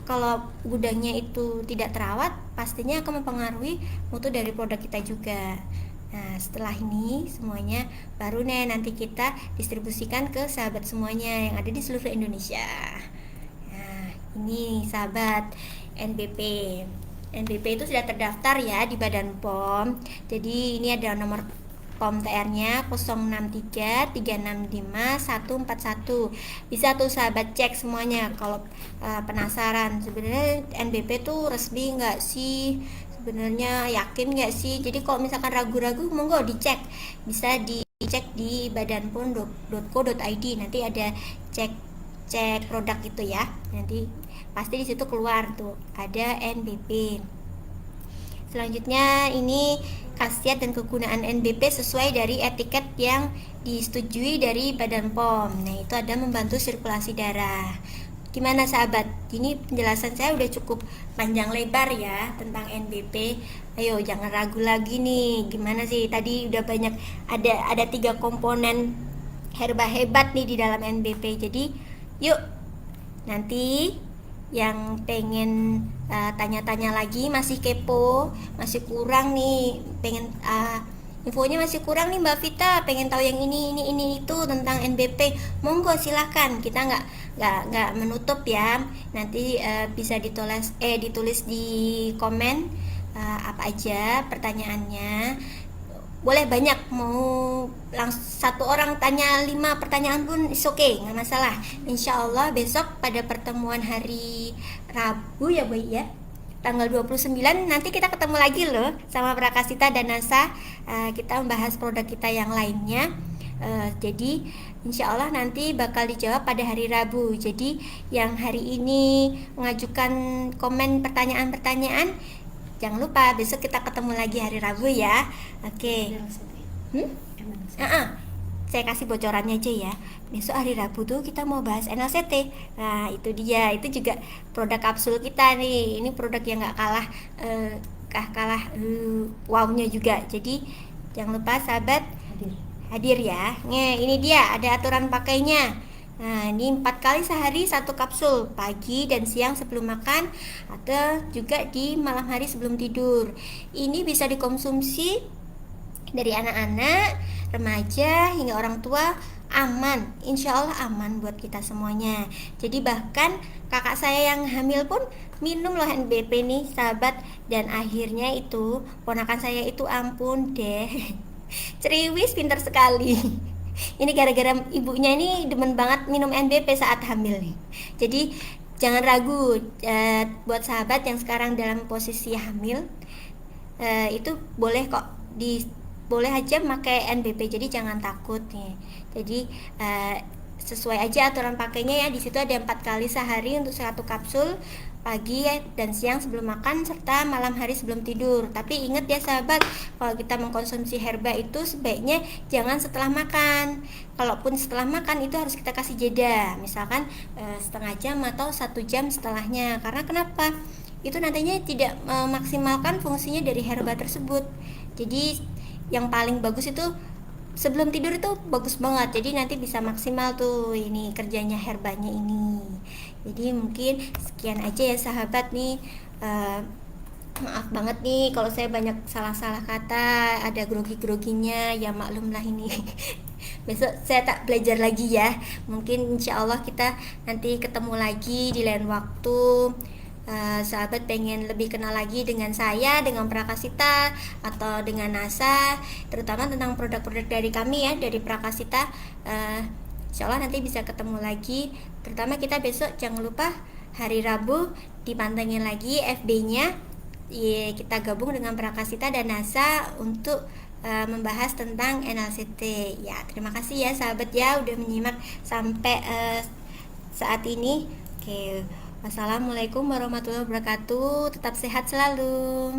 kalau gudangnya itu tidak terawat, pastinya akan mempengaruhi mutu dari produk kita juga. Nah, setelah ini semuanya baru nanti kita distribusikan ke sahabat semuanya yang ada di seluruh Indonesia. Nah, ini sahabat NBP. NBP itu sudah terdaftar ya di Badan POM. Jadi ini ada nomor POM TR-nya 063365141. Bisa tuh sahabat cek semuanya kalau penasaran sebenarnya NBP tuh resmi nggak sih, sebenarnya yakin nggak sih. Jadi kalau misalkan ragu-ragu, monggo dicek, bisa dicek di badanpom.co.id. nanti ada cek produk itu ya, nanti pasti di situ keluar tuh ada NBP. Selanjutnya ini khasiat dan kegunaan NBP sesuai dari etiket yang disetujui dari Badan POM. Nah, itu ada membantu sirkulasi darah. Gimana sahabat? Ini penjelasan saya udah cukup panjang lebar ya tentang NBP. Ayo jangan ragu lagi nih. Gimana sih? Tadi udah banyak, ada 3 komponen herba hebat nih di dalam NBP. Jadi yuk nanti yang pengen tanya-tanya lagi, masih kepo, masih kurang nih, pengen infonya masih kurang nih Mbak Vita, pengen tahu yang ini itu tentang NBP, monggo silahkan, kita nggak menutup ya. Nanti bisa ditulis di komen apa aja pertanyaannya. boleh banyak, mau langsung satu orang tanya 5 pertanyaan pun is okay, nggak masalah. Insya Allah besok pada pertemuan hari Rabu ya Boy ya, tanggal 29 nanti kita ketemu lagi loh sama Prakasita dan NASA. Kita membahas produk kita yang lainnya. Jadi insya Allah nanti bakal dijawab pada hari Rabu. Jadi yang hari ini mengajukan komen pertanyaan-pertanyaan, jangan lupa besok kita ketemu lagi hari Rabu ya. Oke. Saya kasih bocorannya aja ya. Besok hari Rabu tuh kita mau bahas NLCT. Nah itu dia, itu juga produk kapsul kita nih. Ini produk yang nggak kalah wow-nya juga. Jadi jangan lupa sahabat hadir ya. Nah ini dia, ada aturan pakainya. Nah ini 4 kali sehari 1 kapsul, pagi dan siang sebelum makan, atau juga di malam hari sebelum tidur. Ini bisa dikonsumsi dari anak-anak, remaja hingga orang tua, aman, insya Allah aman buat kita semuanya. Jadi bahkan kakak saya yang hamil pun minum loh NBP nih sahabat, dan akhirnya itu ponakan saya itu ampun deh ceriwis, pintar sekali. Ini gara-gara ibunya ini demen banget minum NBP saat hamil nih. Jadi jangan ragu, buat sahabat yang sekarang dalam posisi hamil, itu boleh kok boleh aja pakai NBP, jadi jangan takut nih. Jadi sesuai aja aturan pakainya ya. Di situ ada 4 kali sehari untuk 1 kapsul, pagi dan siang sebelum makan, serta malam hari sebelum tidur. Tapi ingat ya sahabat, kalau kita mengkonsumsi herba itu sebaiknya jangan setelah makan. Kalaupun setelah makan itu harus kita kasih jeda, misalkan setengah jam atau 1 jam setelahnya. Karena kenapa? Itu nantinya tidak memaksimalkan fungsinya dari herba tersebut. Jadi yang paling bagus itu sebelum tidur itu bagus banget. Jadi nanti bisa maksimal tuh ini kerjanya herbanya ini. Jadi mungkin sekian aja ya sahabat nih. Maaf banget nih kalau saya banyak salah-salah kata, ada grogi-groginya, ya maklum lah ini. Besok saya tak belajar lagi ya. Mungkin insya Allah kita nanti ketemu lagi di lain waktu. Sahabat pengen lebih kenal lagi dengan saya, dengan Prakasita atau dengan NASA, terutama tentang produk-produk dari kami ya, dari Prakasita, insya Allah nanti bisa ketemu lagi. Terutama kita besok jangan lupa hari Rabu dipantengin lagi FB-nya. Kita gabung dengan Prakasita dan NASA untuk membahas tentang NLCT ya. Terima kasih ya sahabat ya udah menyimak sampai saat ini. Oke. Wassalamualaikum warahmatullahi wabarakatuh. Tetap sehat selalu.